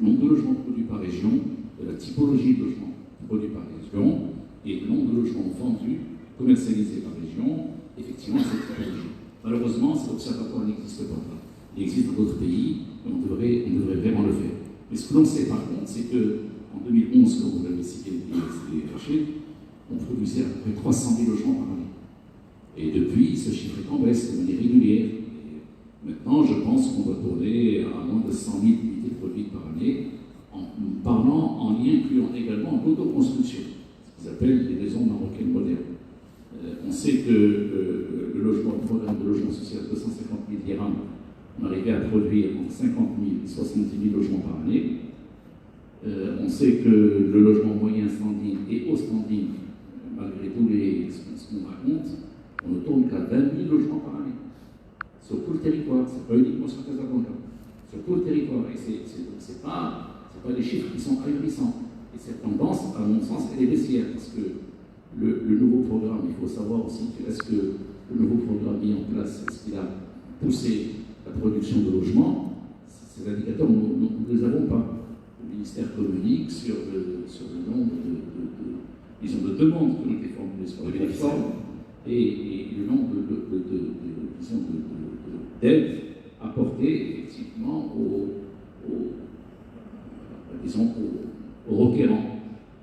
Le nombre de logements produits par région, de la typologie de logements produits par région et le nombre de logements vendus, commercialisés par région, effectivement, cette typologie. Malheureusement, cet observatoire n'existe pas. Il existe dans d'autres pays, et on devrait vraiment le faire. Mais ce que l'on sait par contre, c'est qu'en 2011, comme vous l'avez cité, on produisait à peu près 300 000 logements par année. Et depuis, ce chiffre est en baisse de manière régulière. Et maintenant, je pense qu'on va tourner à moins de 100 000 unités produites par année, en parlant, en y incluant également l'autoconstruction, ce qu'ils appellent les maisons marocaines modernes. On sait que le programme de logement social de 250 000 dirhams, on arrivait à produire entre 50 000 et 70 000 logements par année. On sait que le logement moyen standing et haut standing, malgré tout ce qu'on raconte, on ne tourne qu'à 20 000 logements par année. Sur tout le territoire, ce n'est pas uniquement sur Casablanca. Sur tout le territoire. Et ce n'est pas des chiffres qui sont ahurissants. Et cette tendance, à mon sens, elle est baissière. Parce que le nouveau programme, il faut savoir aussi que est-ce que le nouveau programme mis en place, est-ce qu'il a poussé la production de logements? Ces indicateurs, nous ne les avons pas. Le ministère communique sur le nombre de demandes qui ont été formulées sur la plateforme et le nombre d'aides apportées effectivement aux requérants.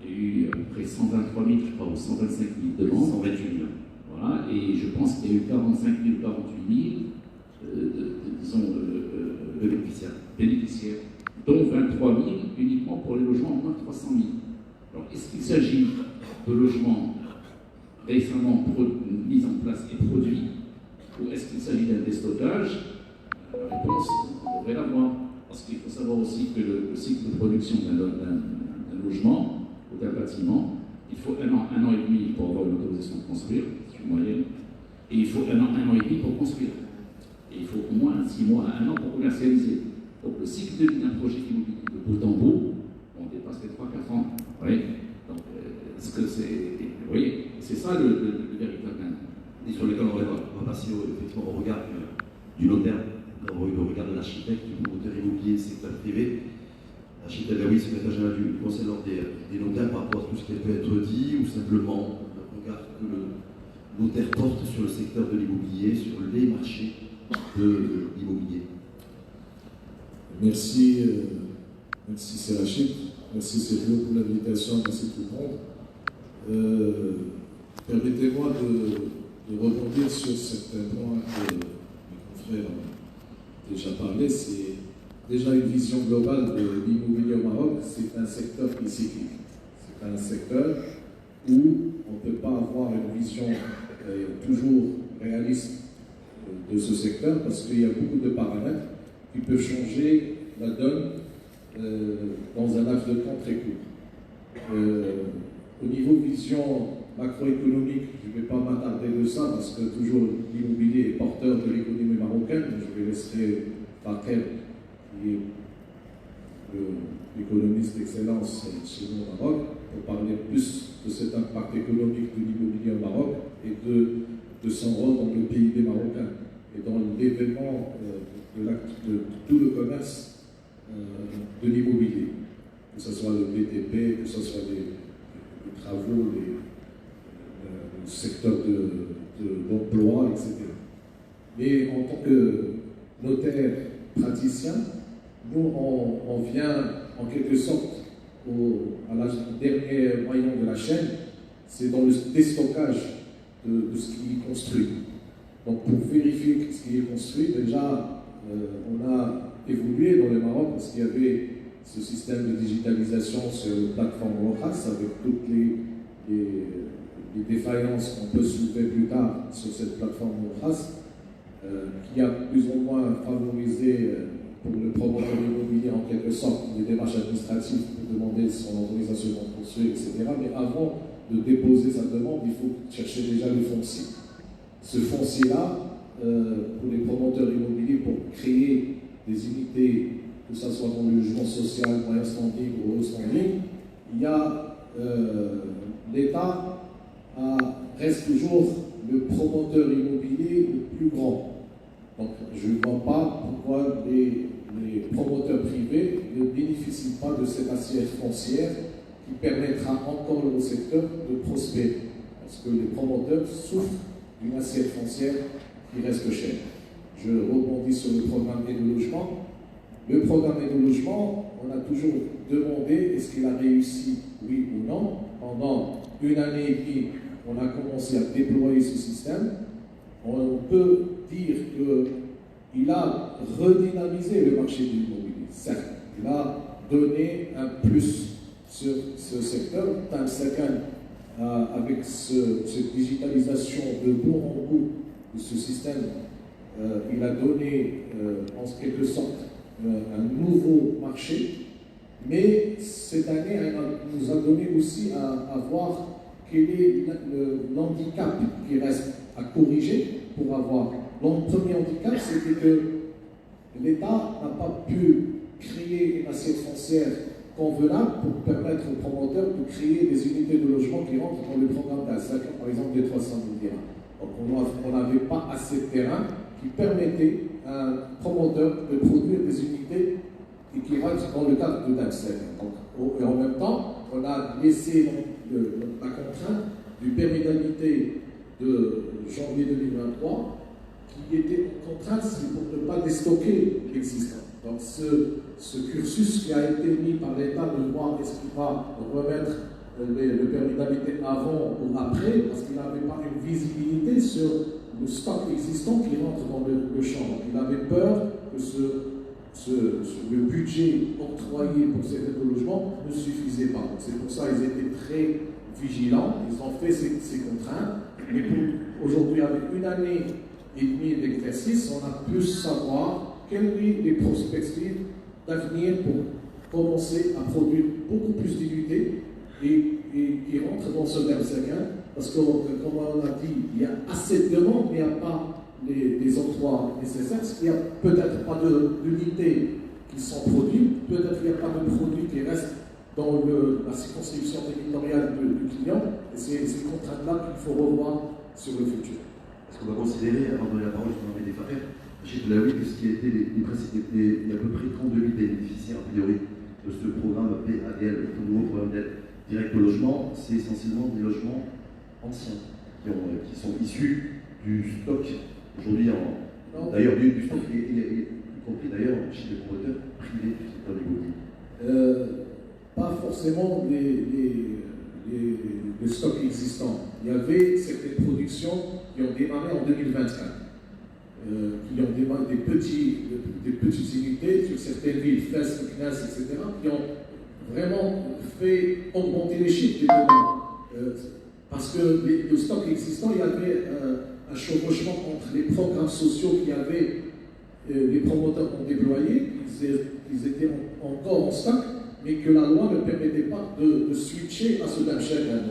Il y a eu à peu près 123 000, je crois, ou 125 000 demandes. 128 000. Voilà, et je pense qu'il y a eu 45 000, 48 000 bénéficiaires, dont 23 000 uniquement pour les logements en moins de 300 000. Alors, est-ce qu'il s'agit de logements récemment mis en place et produits, ou est-ce qu'il s'agit d'un déstockage? La réponse, on devrait l'avoir. Parce qu'il faut savoir aussi que le cycle de production d'un logement ou d'un bâtiment, il faut un an et demi pour avoir une autorisation de construire, c'est une moyenne, et il faut un an et demi pour construire. Et il faut au moins 6 mois à 1 an pour commercialiser. Donc le cycle de vie d'un projet immobilier de bout en bout, on dépasse les 3-4 ans. Oui. Donc, est-ce que c'est. Vous voyez, c'est ça le véritable gain. Et sur lequel on va passer effectivement au regard du notaire, au regard de l'architecte, du promoteur immobilier, secteur privé. L'architecte, oui, secrétaire général du Conseil des notaires par rapport à tout ce qui peut être dit, ou simplement le regard que le notaire porte sur le secteur de l'immobilier, sur les marchés de l'immobilier. Merci Serachid, merci Sergio pour l'invitation, merci tout le monde. Permettez-moi de rebondir sur certains points que mes confrères ont déjà parlé. C'est déjà une vision globale de l'immobilier au Maroc. C'est un secteur qui est cyclique. C'est un secteur où on ne peut pas avoir une vision toujours réaliste de ce secteur parce qu'il y a beaucoup de paramètres qui peuvent changer la donne dans un laps de temps très court. Au niveau vision macroéconomique, je ne vais pas m'attarder de ça parce que toujours l'immobilier est porteur de l'économie marocaine. Je vais laisser Bakel, qui est l'économiste d'excellence chez nous au Maroc, pour parler plus de cet impact économique de l'immobilier au Maroc et de son rôle dans le PIB marocain et dans l'événement de tout le commerce de l'immobilier, que ce soit le BTP, que ce soit les travaux, le secteur de l'emploi, etc. Mais en tant que notaire praticien, nous, on vient en quelque sorte à la dernière maillon de la chaîne, c'est dans le déstockage de ce qui est construit. Donc pour vérifier ce qui est construit, déjà, on a évolué dans le Maroc parce qu'il y avait ce système de digitalisation sur la plateforme Rojas avec toutes les défaillances qu'on peut soulever plus tard sur cette plateforme Rojas, qui a plus ou moins favorisé pour le promoteur immobilier en quelque sorte les démarches administratives pour demander son autorisation de construire, etc. Mais avant de déposer sa demande, il faut chercher déjà le foncier. Ce foncier-là, pour les promoteurs immobiliers, pour créer des unités, que ce soit dans le logement social, moyen standing ou haut standing, il y a l'État reste toujours le promoteur immobilier le plus grand. Donc je ne vois pas pourquoi les les promoteurs privés ne bénéficient pas de cette assiette foncière qui permettra encore au secteur de prospérer. Parce que les promoteurs souffrent d'une assiette foncière qui reste chère. Je rebondis sur le programme Aide au logement. Le programme Aide au logement, on a toujours demandé est-ce qu'il a réussi, oui ou non. Pendant une année et demie, on a commencé à déployer ce système. On peut dire qu'il a redynamisé le marché de l'immobilier. Certes, il a donné un plus sur ce secteur. Time Second, avec cette digitalisation de bout en bout de ce système, il a donné en quelque sorte un nouveau marché, mais cette année elle nous a donné aussi à voir quel est l'handicap qui reste à corriger pour avoir. Le premier handicap, c'était que l'État n'a pas pu créer une assiette foncière convenable pour permettre aux promoteurs de créer des unités de logement qui rentrent dans le programme d'Al-Sakan, par exemple des 300 000 dirhams. Donc on n'avait pas assez de terrain qui permettait à un promoteur de produire des unités et qui rentrent dans le cadre de Al-Sakan. Et en même temps, on a laissé la contrainte du permis d'habiter de janvier 2023 qui était une contrainte pour ne pas déstocker l'existant. Donc ce cursus qui a été mis par l'État de voir est-ce qu'il va remettre le permis d'habiter avant ou après, parce qu'il n'avait pas une visibilité sur le stock existant qui rentre dans le champ. Donc il avait peur que le budget octroyé pour ces logements ne suffisait pas. C'est pour ça qu'ils étaient très vigilants, ils ont fait ces contraintes. Mais aujourd'hui, avec une année et demie d'exercice, on a pu savoir quelles sont les perspectives d'avenir pour commencer à produire beaucoup plus d'unités et qui rentrent dans ce Al-Sakan. Parce que, comme on a dit, il y a assez de demandes, mais il n'y a pas les octrois nécessaires. Il n'y a peut-être pas d'unités qui sont produites, peut-être qu'il n'y a pas de produits qui restent dans la circonscription territoriale du client. Et c'est ces contraintes-là qu'il faut revoir sur le futur. Est-ce qu'on va considérer, avant de donner la parole justement à Médé Fakhel, Rachid Belaoui, que ce qui était il y a à peu près 32 000 bénéficiaires, a priori, de ce programme PADL, le nouveau programme d'aide direct au logement, c'est essentiellement des logements anciens qui sont issus du stock aujourd'hui, d'ailleurs du stock, y compris d'ailleurs chez les promoteurs privés du secteur immobilier. Pas forcément les stocks existants. Il y avait certaines productions qui ont démarré en 2024, qui ont démarré des petites unités sur certaines villes, Fès, Knas, etc., qui ont vraiment fait augmenter les chiffres des demandes. Parce que le stock existant, il y avait un chevauchement entre les programmes sociaux qui avaient les promoteurs ont déployés, ils étaient encore en stock, mais que la loi ne permettait pas de switcher à ce Al-Sakan.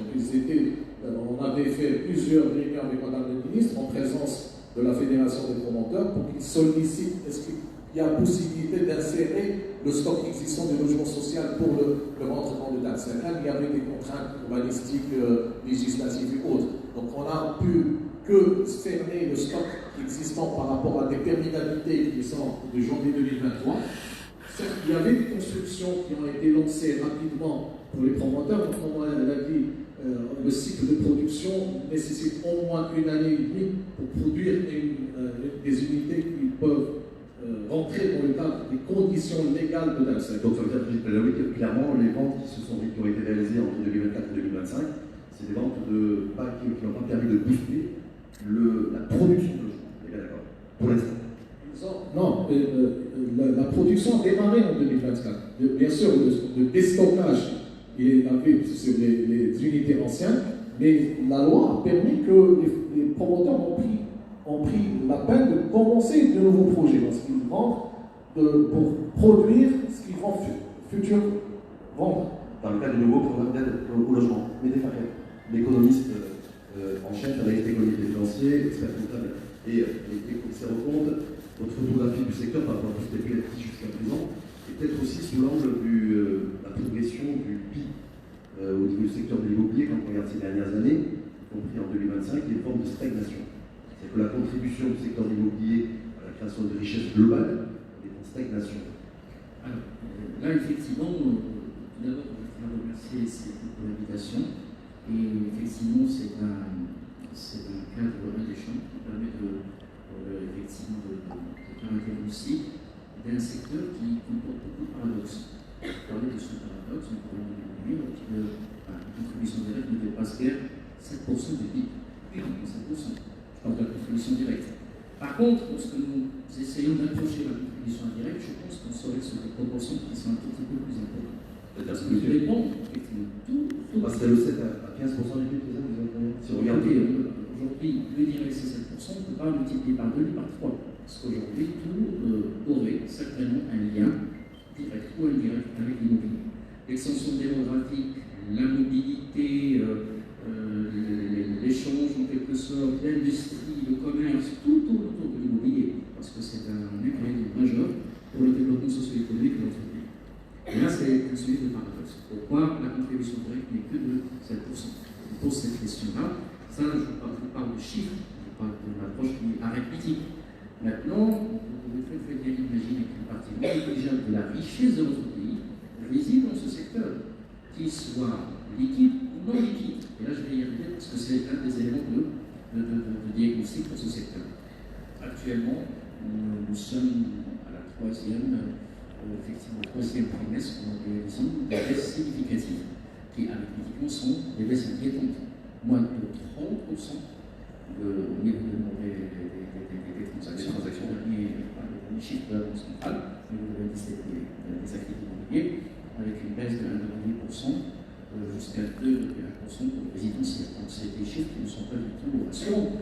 Donc on avait fait plusieurs réunions avec Madame la Ministre en présence de la Fédération des promoteurs pour qu'ils sollicitent est-ce qu'il y a possibilité d'insérer le stock existant du logement social pour le rentrer dans le Al-Sakan. Il y avait des contraintes urbanistiques, législatives et autres. Donc on a pu que fermer le stock existant par rapport à des permis d'habiter qui sont de janvier 2023. Certes, il y avait des constructions qui ont été lancées rapidement pour les promoteurs. Donc, comme elle l'a dit, le cycle de production nécessite au moins une année et demie pour produire des unités qui peuvent rentrer dans le cadre des conditions légales de Al-Sakan. Donc ça veut dire que clairement, les ventes qui ont été réalisées entre 2024 et 2025, c'est des ventes qui n'ont pas permis de booster la production de logements. D'accord. Pour l'instant. Non, la production a démarré en 2024. Bien sûr, le déstockage il avait sur les unités anciennes, mais la loi a permis que les promoteurs ont pris la peine de commencer de nouveaux projets parce qu'ils rentrent pour produire ce qu'ils vont futur vendre. Dans le cadre du nouveau programme d'aide au logement, Médé Fakhel, l'économiste en chef avec l'économie des financiers, expert comptable et commissaire aux comptes, votre photographie du secteur par rapport à tout ce qui a pu être dit jusqu'à présent, et peut-être aussi sous l'angle de la progression du PIB au niveau du secteur de l'immobilier, quand on regarde ces dernières années, y compris en 2025, il y a une forme de stagnation. C'est-à-dire que la contribution du secteur de l'immobilier à la création de richesse globale, stagnation? Alors, là, effectivement, tout d'abord, je voudrais remercier pour l'invitation. Et effectivement, c'est un cadre alléchant qui permet effectivement de faire un diagnostic d'un secteur qui comporte beaucoup de paradoxes. Parler de ce paradoxe, on pourrait dire que la contribution directe ne dépasse guère 7% du PIB. Oui, 7%. Je parle de la contribution directe. Par contre, lorsque nous essayons d'approcher la contribution indirecte, je pense qu'on serait sur des proportions qui sont un tout petit peu plus importantes. Parce que tout dépend, effectivement, tout. Parce que le 7 à 15% du PIB, c'est ça que vous avez si on regarde. Aujourd'hui, le direct c'est 7%, on ne peut pas multiplier par 2 ni par 3. Parce qu'aujourd'hui, tout aurait certainement un lien direct ou indirect avec l'immobilier. L'extension démographique, la mobilité, l'échange en quelque sorte, l'industrie, le commerce, tout autour de l'immobilier, parce que c'est un ingrédient majeur pour le développement socio-économique de notre pays. Et là, c'est un sujet de paradoxe. Pourquoi la contribution directe n'est que de 7%? On pose cette question-là. Ça, je vous parle de chiffres, je parle de l'approche qui est arithmétique. Maintenant, vous pouvez très bien imaginer qu'une partie non négligeable de la richesse de notre pays réside dans ce secteur, qu'il soit liquide ou non liquide. Et là, je vais y arriver parce que c'est un des éléments de diagnostic pour ce secteur. Actuellement, nous sommes à la troisième trimestre où nous réalisons des baisses significatives qui, arithmétiquement, sont des baisses inquiétantes. Moins de 30% au niveau des transactions. Les chiffres de la Banque centrale, au niveau des actifs immobiliers, avec une baisse de 1,8% jusqu'à 2,1% pour le résidentiel. Donc, c'est des chiffres qui ne sont pas du tout rassurants.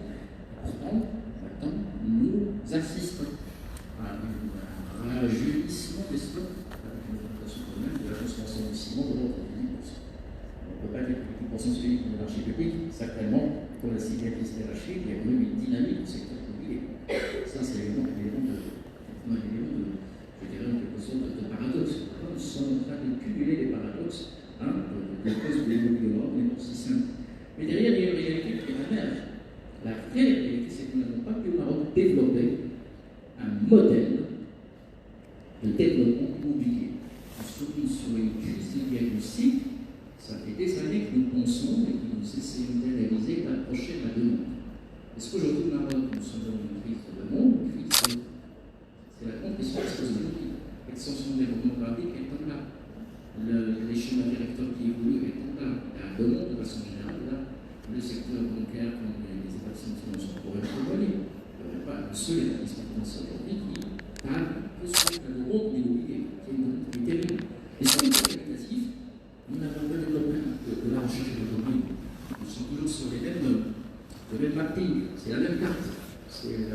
Pourtant, maintenant, nous assistons à un rajeunissement des stocks avec une augmentation quand même de la consommation du ciment de l'ordre de 10%. On ne peut pas dire que 10% c'est unique pour le marché public, certainement, pour la cicatrice hiérarchique, il y a quand même une dynamique au secteur immobilier. Ça, c'est l'élément de, je dirais, en quelque sorte, de paradoxe. Nous sommes en train de cumuler des paradoxes, des causes de l'immobilier n'est pas si simple. Mais derrière, il y a une réalité qui est la même. La vraie réalité, c'est que nous n'avons pas pu au Maroc développer un modèle de développement immobilier. Surtout sur une crise de diagnostic, ça fait des années que nous pensons et que nous essayons d'analyser l'approche de la demande. Est-ce qu'aujourd'hui, au Maroc, nous sommes dans une crise de demande, une crise c'est la compétition explosive. L'extension démographique étant là. Les schémas directeurs qui évoluent étant là. La demande, de façon générale, là, le secteur bancaire, comme les établissements financiers pourraient être éloignés. Il n'y aurait pas un seul établissement financier aujourd'hui qui parle que sur la demande immobilier, qui est une demande qui est terrible. Et sur le plan qualitatif, nous n'avons pas développé de la recherche et de l'automobile. Nous sommes toujours sur le même mapping, c'est la même carte, c'est les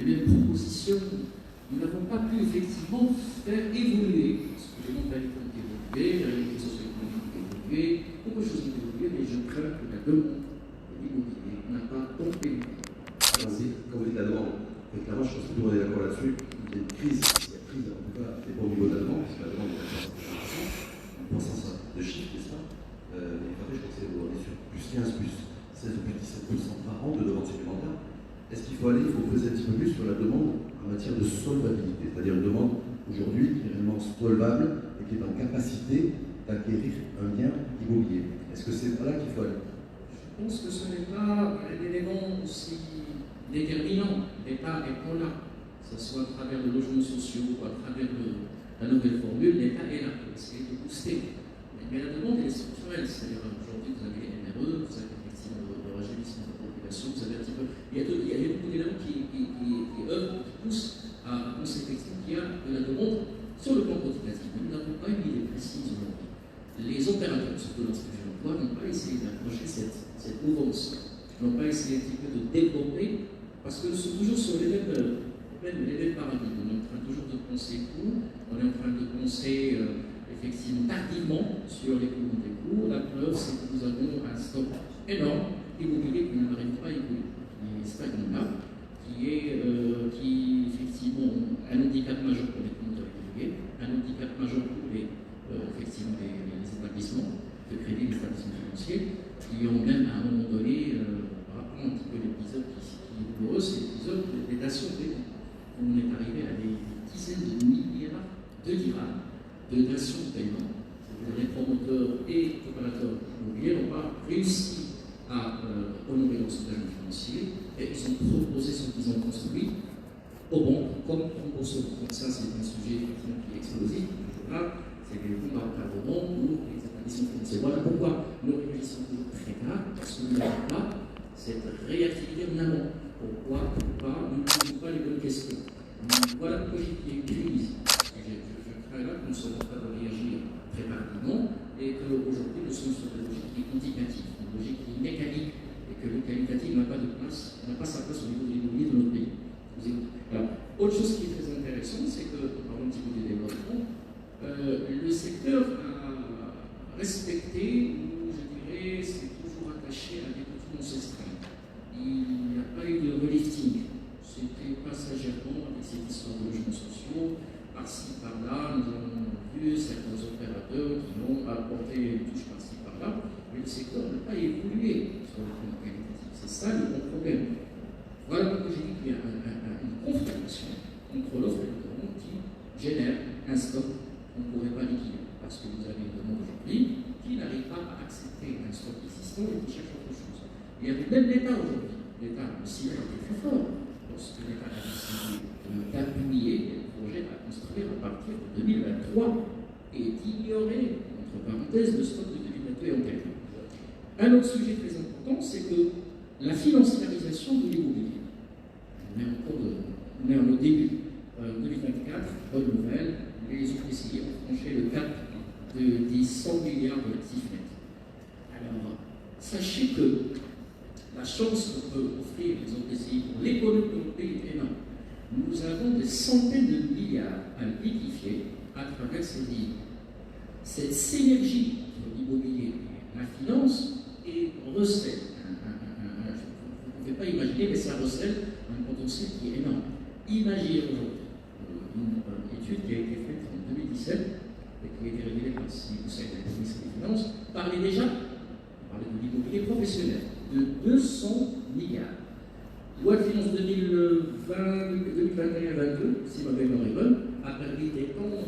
mêmes propositions. Nous n'avons pas pu effectivement faire évoluer, parce que les mentalités ont évolué, les réalités socio-économiques ont évolué, beaucoup de choses ont évolué, mais je crains que la demande de l'immobilier n'a pas tombé. Alors, quand vous dites la demande, clairement, je pense que tout le monde est d'accord là-dessus. Il y a une crise, en tout cas, des bons niveaux de la demande, puisque la demande est à 15%, une croissance de chiffres, n'est-ce pas? Et après, je pense qu'on est sur plus 15, plus 16 ou plus 17% par an de demande supplémentaire. Est-ce qu'il faut creuser un petit peu plus sur la demande en matière de solvabilité, c'est-à-dire une demande aujourd'hui qui est réellement solvable et qui est en capacité d'acquérir un bien immobilier? Est-ce que c'est là qu'il faut aller? Je pense que ce n'est pas un élément aussi déterminant. L'État est pas là, que ce soit à travers les logements sociaux ou à travers la nouvelle formule, l'État est là pour essayer de booster. Mais la demande est structurelle, c'est-à-dire aujourd'hui vous avez les MRE, vous avez effectivement le rajeunissement de la population, vous avez un petit peu. Il y a beaucoup d'éléments qui œuvrent, qui poussent à penser effectivement qu'il y a de la demande sur le plan quantitatif. Nous n'avons pas une idée précise aujourd'hui. Les opérateurs, surtout lorsque je l'emploie, n'ont pas essayé d'approcher cette mouvance, n'ont pas essayé un petit peu de développer, parce que nous sommes toujours sur les mêmes paradigmes. On est en train toujours de penser court, on est en train de penser effectivement tardivement sur les coûts des cours. La preuve, c'est que nous avons un stock énorme immobilier qui n'arrive pas à évoluer, qui est stagnant là, qui effectivement un handicap majeur pour les promoteurs immobiliers, un handicap majeur pour effectivement les établissements de crédit, les établissements financiers, qui ont même à un moment donné, rappelons un petit peu l'épisode qui est douloureux, c'est l'épisode des dations. On de dations de paiement. Les promoteurs et opérateurs immobiliers n'ont pas réussi à honorer leur engagement financier et ils ont proposé ce qu'ils ont construit au banque comme remboursement. Donc ça, c'est un sujet qui est explosif. Là, c'est les combats par le banque ou les établissements financiers. Voilà pourquoi nous réagissons toujours très tard, parce que nous n'avons pas cette réactivité en amont. Pourquoi nous ne posons pas les bonnes questions. Voilà pourquoi j'ai dit crise. Je crains là qu'on ne soit pas de réagir très rapidement et qu'aujourd'hui nous sommes sur une logique qui est quantitative, une logique qui est mécanique et que le qualitatif n'a pas de place, n'a pas sa place au niveau de l'immobilier de notre pays. Alors, autre chose qui est très intéressante, c'est que, parlons un petit peu du développement, le secteur a respecté, ou je dirais, c'est toujours attaché à des coutumes ancestrales. Il n'y a pas eu de relifting. C'était passagèrement avec cette histoire de logements sociaux. Par-ci, par-là, nous avons vu certains opérateurs qui ont apporté une touche par-ci, par-là, mais le secteur n'a pas évolué sur le plan qualitatif. C'est ça le bon problème. Voilà pourquoi j'ai dit qu'il y a une confrontation entre l'offre et le demande qui génère un stock qu'on ne pourrait pas liquider. Parce que vous avez une demande aujourd'hui qui n'arrive pas à accepter un stock existant et qui cherche autre chose. Il y a même l'État aujourd'hui. L'État aussi a été très fort lorsque l'État a décidé d'appuyer le projet à construire à partir de 2023 et d'ignorer, entre parenthèses, le stock de 2022 et antérieur. Un autre sujet très important, c'est que la financiarisation de l'immobilier. On est au début. 2024, bonne nouvelle, les OPCI ont franchi le cap des 100 milliards de l'actif net. Alors, sachez que la chance qu'on peut offrir aux OPCI pour l'économie de notre pays est énorme. Nous avons des centaines de milliards à liquifier à travers ces lignes. Cette synergie entre l'immobilier et la finance est recèle. Vous ne pouvez pas imaginer, mais ça recèle un potentiel qui est énorme. Imaginez aujourd'hui une étude qui a été faite en 2017 et qui a été révélée par le Conseil des finances, parlait déjà, on parlait de l'immobilier professionnel, de 200 milliards. Loi de finances 2021-2022, si ma mémoire est bonne, a permis d'étendre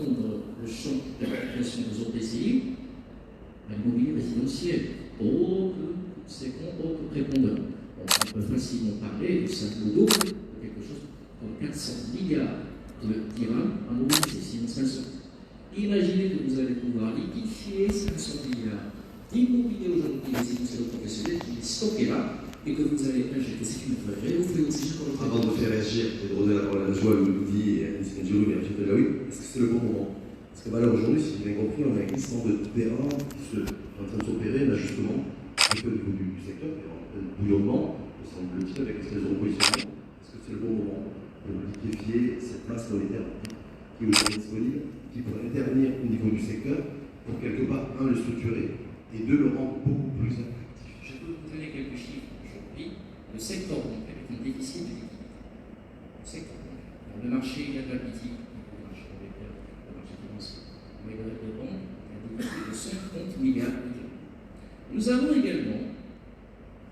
le champ d'application des OPCI à l'immobilier résidentiel. Autre prépondeur. On peut facilement parler de simple double de quelque chose comme 400 milliards de dirhams à mobiliser, sinon 500. Imaginez que vous allez pouvoir liquifier 500 milliards d'immobilier aujourd'hui résidentiel professionnel qui est stocké là et que vous allez injecter. C'est une vraie bouffée d'oxygène pour le travail. Avant de faire réagir et de redonner la parole à la joie, Louis et Anis Kendjoulou et Rachid Belaoui, est-ce que c'est le bon moment? Parce que là aujourd'hui, si j'ai bien compris, on a un glissement de terrain qui est en train de s'opérer, un ajustement un peu au niveau du secteur, un bouillonnement, me semble-t-il, avec les repositionnements. Est-ce que c'est le bon moment pour liquéfier cette masse monétaire qui est aujourd'hui disponible, qui pourrait intervenir au niveau du secteur pour quelque part, un, le structurer et deux, le rendre beaucoup plus attractif? Je peux vous donner quelques chiffres aujourd'hui. Le secteur bancaire est en déficit de liquidité. Le secteur bancaire. Le marché analytique, le marché financier, mais le banque a un déficit de 50 milliards d'euros. Nous avons également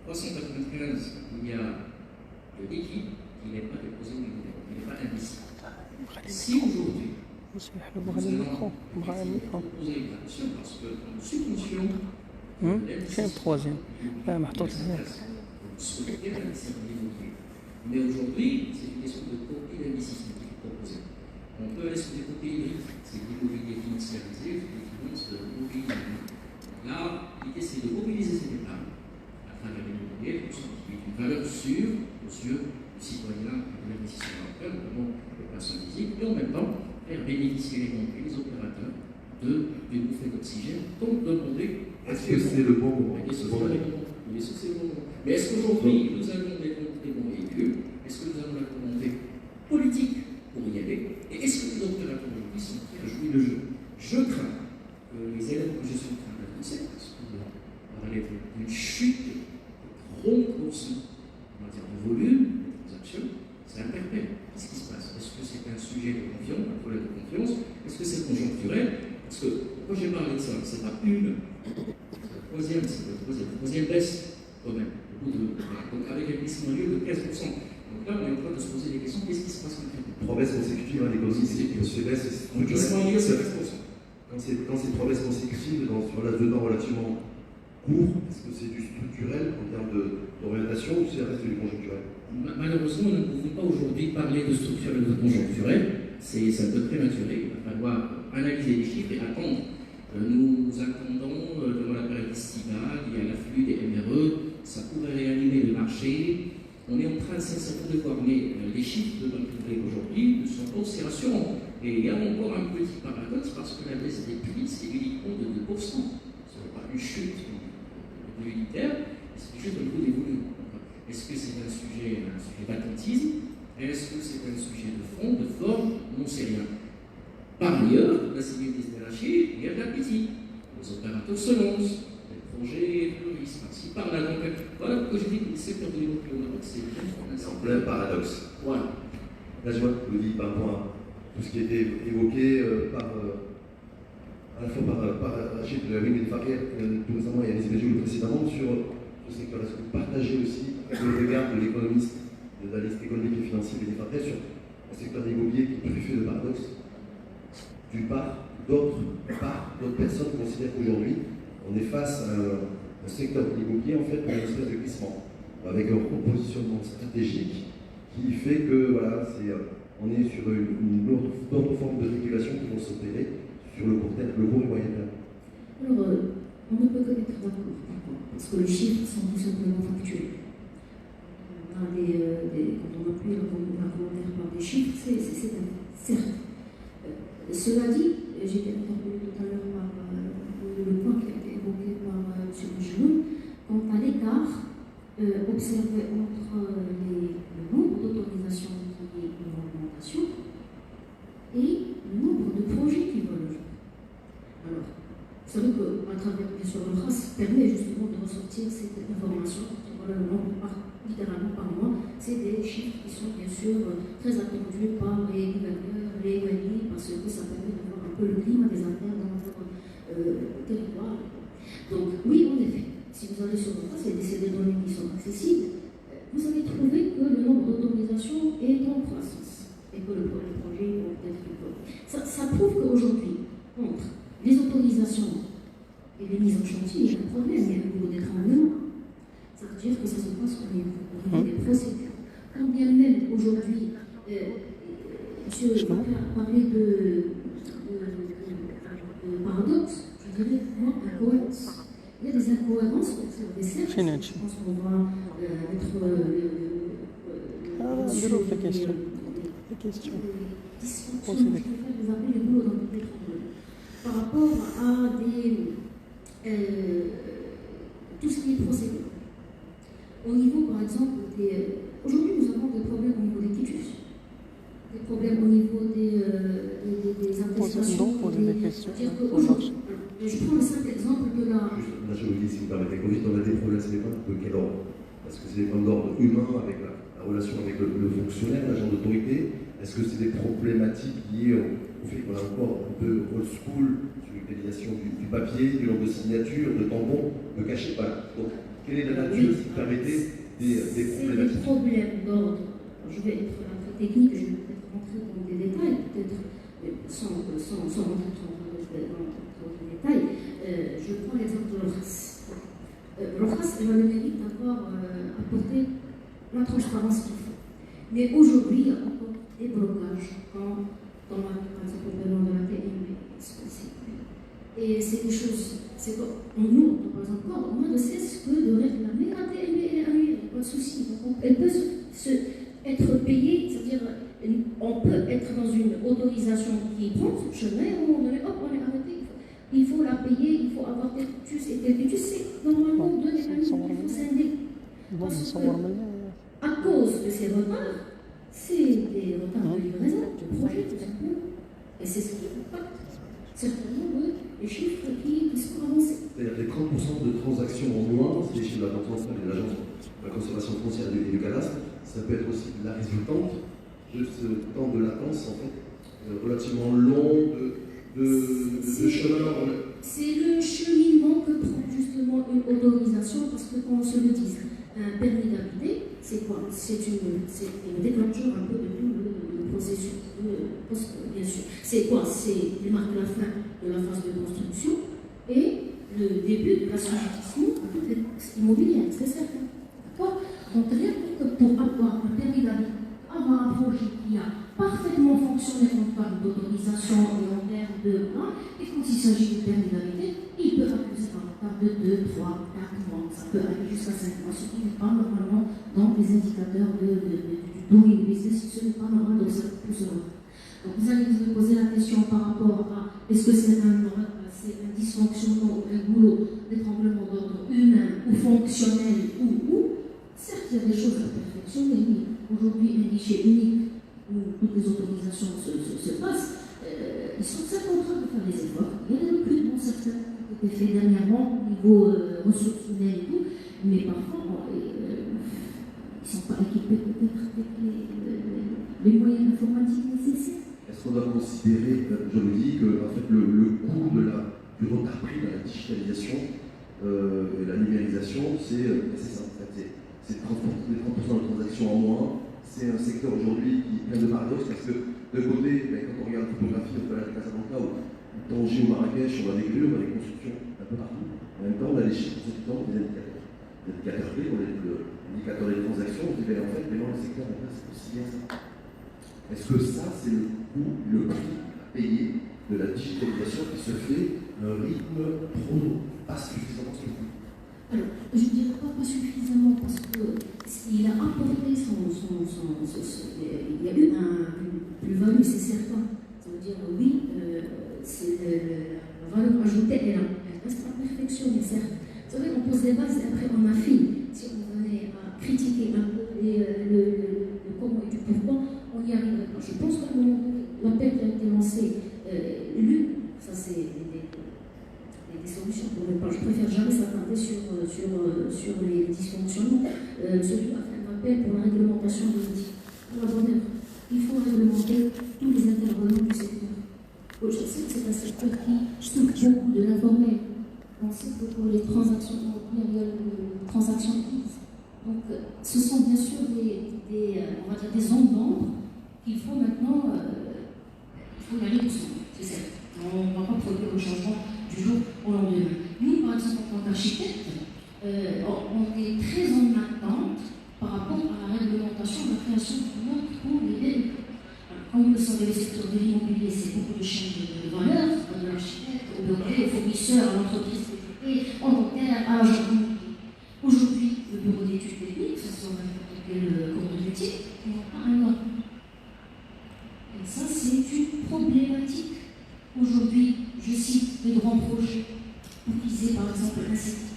395 milliards de liquide qui n'est pas déposé au niveau des banques, qui n'est pas indicible. Si aujourd'hui, nous allons proposer une action parce que nous subventions mais aujourd'hui, c'est une question de copie d'investissement qui est proposée. On peut aller sur des copies hybrides, c'est l'immobilier financiarisé, les finances de l'immobilier. Là, l'idée c'est de mobiliser ces épargnes à travers l'immobilier, qui est une valeur sûre aux yeux du citoyen et de l'investisseur bancaire, notamment les personnes physiques, et en même temps faire bénéficier les banques et les opérateurs d'une bouffée d'oxygène, donc demander. Est-ce que c'est le bon moment? Mais est-ce qu'aujourd'hui nous avons des bons véhicules? Est-ce que nous avons la volonté politique pour y aller? Et est-ce que les opérateurs aujourd'hui sont prêts à jouer le jeu? Je crains que les élèves que je suis en train d'annoncer, parce qu'on parlait d'une chute de 30% en matière de volume, de transactions, c'est interpelle. Qu'est-ce qui se passe? Est-ce que c'est un sujet de confiance, un problème de confiance? Est-ce que c'est conjoncturel? Parce que quand j'ai parlé de ça, c'est pas une. C'est la troisième baisse, quand même, donc avec un glissement lieu de 15%. Donc là, on est en train de se poser des questions, qu'est-ce qui se passe concrètement? 3 baisses consécutives, l'économie, c'est une baisse. Le glissement lieu, c'est 15%. quand ces promesses consécutives sur un laps de temps relativement court, est-ce que c'est du structurel en termes d'orientation ou c'est reste du conjoncturel? Malheureusement, nous ne pouvons pas aujourd'hui parler de structurel ou de conjoncturel. C'est un peu prématuré. Il va falloir analyser les chiffres et attendre. Nous attendons devant la période estivale, il y a l'afflux des MRE, ça pourrait réanimer le marché. On est en train sincèrement de voir, mais les chiffres de banque privée aujourd'hui ne sont pas aussi rassurants. Et il y a encore un petit paradoxe parce que la baisse des prix, c'est uniquement de 2%. Ce n'est pas une chute militaire, c'est juste au niveau des volumes. Est-ce que c'est un sujet d'attentisme? Est-ce que c'est un sujet de fond, de forme? On n'en sait rien. Par ailleurs, la sécurité énergétique, il y a de l'appétit. Les opérateurs se lancent, les projets fleurissent par-ci, par-là. Donc, voilà pourquoi je dis que le secteur de l'immobilier au Maroc, c'est en plein paradoxe. Voilà. Là, je vois que vous dites par rapport à tout ce qui a été évoqué à la fois par Rachid Wing et Farid, tout récemment, et Anis Bejoul précédemment, sur ce secteur. Est-ce que vous partagez aussi le regard de l'économiste, de la liste économique et financière et Farid sur un secteur immobilier qui est truffé de paradoxes? D'une part, d'autres personnes considèrent qu'aujourd'hui, on est face à un secteur immobilier en fait, à une espèce de glissement, avec un repositionnement stratégique qui fait que voilà, on est sur une autre forme de régulation qui vont s'opérer sur le court terme, le court et moyen terme. Alors, on ne peut que être d'accord, parce que les chiffres sont tout simplement factuels. Quand on appuie l'argumentaire par des chiffres, c'est certes. Cela dit, j'ai été interpellée tout à l'heure par le point qui a été évoqué par M. Bouchon quant à l'écart observé entre le nombre d'autorisations qui est en augmentation et le nombre de projets qui volent. Alors, vous savez qu'à travers, bien sûr, le RAS permet justement de ressortir cette information. Voilà, le nombre, littéralement par mois, c'est des chiffres qui sont bien sûr très attendus par les gouverneurs, les ONI, parce que ça permet de voir un peu le climat des affaires dans notre territoire. Donc, oui, en effet, si vous allez sur le RAS, et c'est des données qui sont accessibles, vous allez trouver que le nombre d'autorisations est en croissance et que le projet vont être déployés. Ça prouve qu'aujourd'hui, entre les autorisations et les mises en chantier, il y a un problème, il y a un niveau d'étranglement. Ça veut dire que ça se passe au niveau des procédures. Quand bien même aujourd'hui, M. Bakar a parlé de paradoxe, je dirais moi incohérence. Il y a des incohérences observées, certes. Je pense qu'on va mettre les questions. Par rapport à tout ce qui est procédure. Au niveau, par exemple, aujourd'hui, nous avons des problèmes au niveau des quitus, des problèmes au niveau des attestations. Je prends le simple exemple de la... Là, je vous dis, si vous permettez, quand on a des problèmes, c'est de quel ordre? Est-ce que c'est des problèmes d'ordre humain avec la relation avec le fonctionnaire, l'agent d'autorité? Est-ce que c'est des problématiques liées au fait qu'on a encore un peu old school sur l'utilisation du papier, du nombre de signatures, de tampons, de cachets? Voilà. Donc, quelle est la nature, si vous permettez, des problématiques? Des problèmes d'ordre. Je vais être un peu technique, je vais peut-être rentrer dans des détails, peut-être sans rentrer dans des détails. Je prends l'exemple de l'ORAS. L'ORAS a le mérite d'avoir apporté la transparence qu'il faut. Mais aujourd'hui, il y a encore des blocages quand, par exemple, au paiement de la TNB, et c'est des choses, c'est que nous, on n'a pas encore moins de cesse que de réclamer la TNB et annulée, pas de souci. Elle peut être payée, c'est-à-dire on peut être dans une autorisation qui prend son chemin, et à un moment donné, hop, on est arrêté. Il faut la payer, il faut avoir tel quitus et tel quitus. C'est normalement deux mécanismes qu'il faut scinder. Parce que, à cause de ces retards, c'est des retards de livraison du projet, tout simplement. Et c'est ce qui impacte certainement les chiffres qui sont avancés. C'est-à-dire que les 30% de transactions en moins, c'est les chiffres de la Banque centrale et de l'Agence de la conservation foncière et du cadastre, ça peut être aussi la résultante de ce temps de latence, en fait, relativement long de chemin. C'est le cheminement que prend justement une autorisation, parce que quand on se le dit, un permis d'habiter, c'est quoi? C'est le déclencheur un peu de tout le processus, bien sûr. C'est quoi? C'est il marque la fin de la phase de début de l'assujettissement à toute dépense immobilière, c'est certain. D'accord? Donc rien que pour avoir un permis d'habiter, avoir un projet qui a parfaitement fonctionné en termes d'autorisation et en termes de mois, et quand il s'agit de permis d'habiter, il peut accuser par retard de 2, 3, 4 mois, ça peut aller jusqu'à 5 mois, ce qui n'est pas normalement dans les indicateurs du doing business, ce n'est pas normal dans tout ce monde. Donc vous allez vous poser la question par rapport à est-ce que c'est un dysfonctionnement ou un boulot d'étranglement d'ordre humain ou fonctionnel ou certes il y a des choses à perfectionner, oui. Aujourd'hui un guichet unique où toutes les autorisations se passent, ils sont certains en train de faire des efforts. Il y a des recrutements certains qui ont été faits dernièrement au niveau ressources humaines et tout, mais parfois ils ne sont pas équipés peut-être avec les moyens informatiques nécessaires. Est-ce qu'on doit considérer, je me dis, que en fait, le coût du retard pris dans la digitalisation et la numérisation, c'est ça. En fait, c'est 30% de transactions en moins. C'est un secteur aujourd'hui qui est plein de paradoxes parce que d'un côté, quand on regarde la photographie de la Casablanca ou Tanger ou Marrakech, on a des grues, on a des constructions un peu partout. En même temps, on a des chiffres consultants, des indicateurs. Des indicateurs clés, on a l'indicateur des transactions, on dit ben, en fait, maintenant le secteur en place, c'est aussi bien ça. Est-ce que ça, c'est le coût, le prix à payer de la digitalisation qui se fait à un rythme pas suffisamment soutenu? Alors, je ne dirais pas suffisamment parce qu'il a apporté il y a eu une plus-value, c'est certain. Ça veut dire, oui, la valeur ajoutée est là. Elle reste à perfectionner, certes. Vous savez, on pose des bases et après on affine. Si on venait à critiquer un peu le comment et du pourquoi, on n'y arriverait pas. Je pense qu'à un moment donné, l'appel qui a été lancé, ça c'est des solutions pour ne pas. Je préfère jamais s'attarder sur les dysfonctionnements, surtout à faire un appel pour la réglementation des outils. Pour la bonne œuvre, il faut réglementer tous les intervenants du secteur. Je sais que c'est un secteur qui stocke beaucoup de l'informel. On sait que pour les transactions immobilières, il y a les transactions actives. Donc, ce sont bien sûr on va dire des ondes d'ombre qu'il faut maintenant, il faut y aller doucement, c'est certain. On ne va pas produire le changement du jour au lendemain. Nous, par exemple, en tant qu'architectes, on est très en attente par rapport à la réglementation de la création de normes pour les BE. Comme vous le savez, le secteur de l'immobilier, c'est beaucoup de chaînes de valeur, de l'architecte, au bureau, au fournisseur, à l'entreprise privée, en notaire, à l'agent immobilier. Aujourd'hui, le bureau d'études techniques, ce sont n'importe quel corps de métier, ils n'ont pas un ordre. Et ça, c'est une problématique. Aujourd'hui, je cite les grands projets pour qu'ils aient, par exemple, un certificat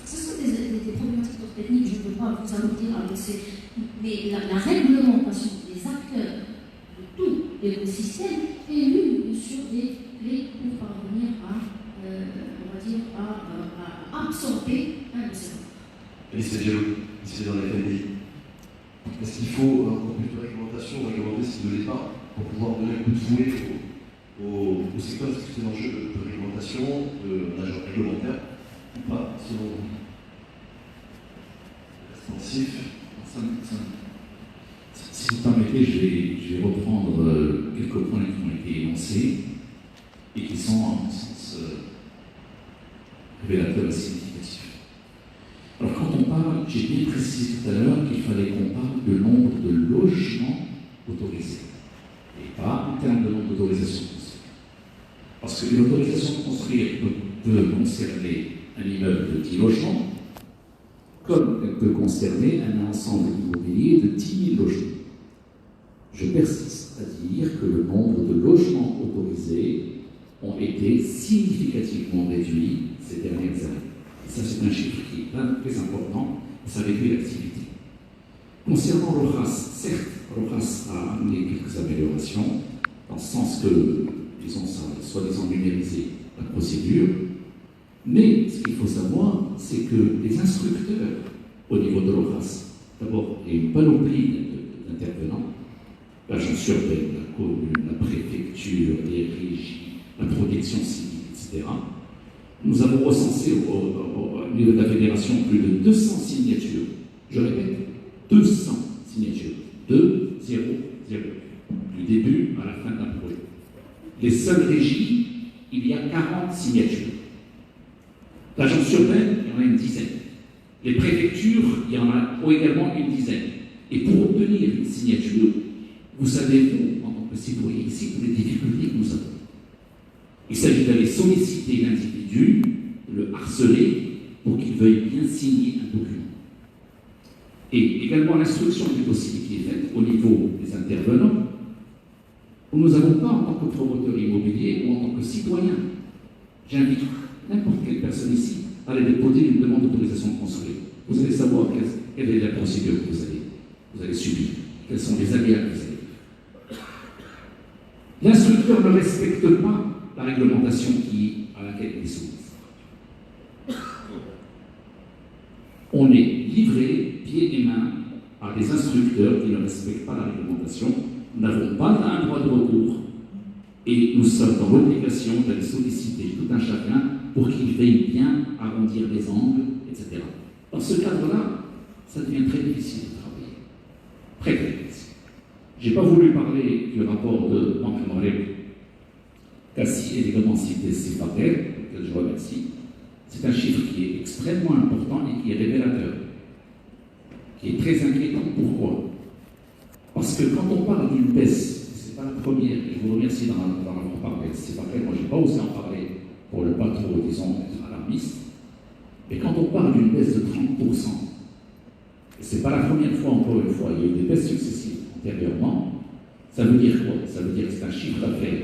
ce sont des problématiques techniques, je ne peux pas vous alourdir avec mais la réglementation des acteurs de tout l'écosystème est l'une, bien sûr, des clés pour parvenir on va dire, à absorber un de ces acteurs. Félicité Diallo, ici dans la FNDI. Est-ce qu'il faut encore plus de réglementation, réglementer ce qui ne l'est pas, pour pouvoir donner un coup de fouet au secteur? Est-ce que c'est un enjeu de réglementation, d'agent réglementaire, ou pas, selon vous? Extensif. Si vous permettez, je vais reprendre quelques points qui ont été énoncés et qui sont, à mon sens, révélateurs et significatifs. Alors, quand on parle, j'ai bien précisé tout à l'heure qu'il fallait qu'on parle de nombre de logements autorisés et pas en termes de nombre d'autorisations de construire. Parce qu'une autorisation de construire peut concerner un immeuble de 10 logements, comme elle peut concerner un ensemble immobilier de 10 000 logements. Je persiste à dire que le nombre de logements autorisés ont été significativement réduits ces dernières années. Et ça, c'est un chiffre qui est très important, et ça réduit l'activité. Concernant l'ORAS, certes, l'ORAS a amené quelques améliorations, dans le sens que, disons ça, soi-disant numériser la procédure. Mais ce qu'il faut savoir, c'est que les instructeurs au niveau de l'ORAS, d'abord, il y a une panoplie d'intervenants, l'agence urbaine, la commune, la préfecture, les régies, la protection civile, etc. Nous avons recensé au niveau de la fédération plus de 200 signatures. Je répète, 200 signatures. 2, 0, 0. Du début à la fin d'un projet. Les seules régies il y a 40 signatures. L'agence urbaine, il y en a une dizaine. Les préfectures, il y en a également une dizaine. Et pour obtenir une signature, vous savez, vous, en tant que citoyen ici, toutes les difficultés que nous avons. Il s'agit d'aller solliciter l'individu, le harceler, pour qu'il veuille bien signer un document. Et également l'instruction du dossier qui est faite au niveau des intervenants, où nous n'avons pas, en tant que promoteur immobilier ou en tant que citoyen, j'invite n'importe quelle personne ici à aller déposer une demande d'autorisation de construire. Vous allez savoir quelle est la procédure que vous allez subir, quels sont les aléas que vous allez vivre. L'instructeur ne respecte pas la réglementation à laquelle il est soumis. On est livré, pieds et mains, à des instructeurs qui ne respectent pas la réglementation. Nous n'avons pas un droit de recours et nous sommes dans l'obligation d'aller solliciter tout un chacun pour qu'il veille bien arrondir les angles, etc. Dans ce cadre-là, ça devient très difficile de travailler. Très, très difficile. Je n'ai pas voulu parler du rapport de Banque Morel qu'a élégamment cité Sifaker, que je remercie. C'est un chiffre qui est extrêmement important et qui est révélateur, qui est très inquiétant. Pourquoi? Parce que quand on parle d'une baisse, ce n'est pas la première, et je vous remercie d'en avoir parlé, c'est pas vrai, moi je n'ai pas osé en parler pour ne pas trop, disons, être alarmiste, mais quand on parle d'une baisse de 30%, et ce n'est pas la première fois, encore une fois, il y a eu des baisses successives antérieurement, ça veut dire quoi? Ça veut dire que c'est un chiffre d'affaires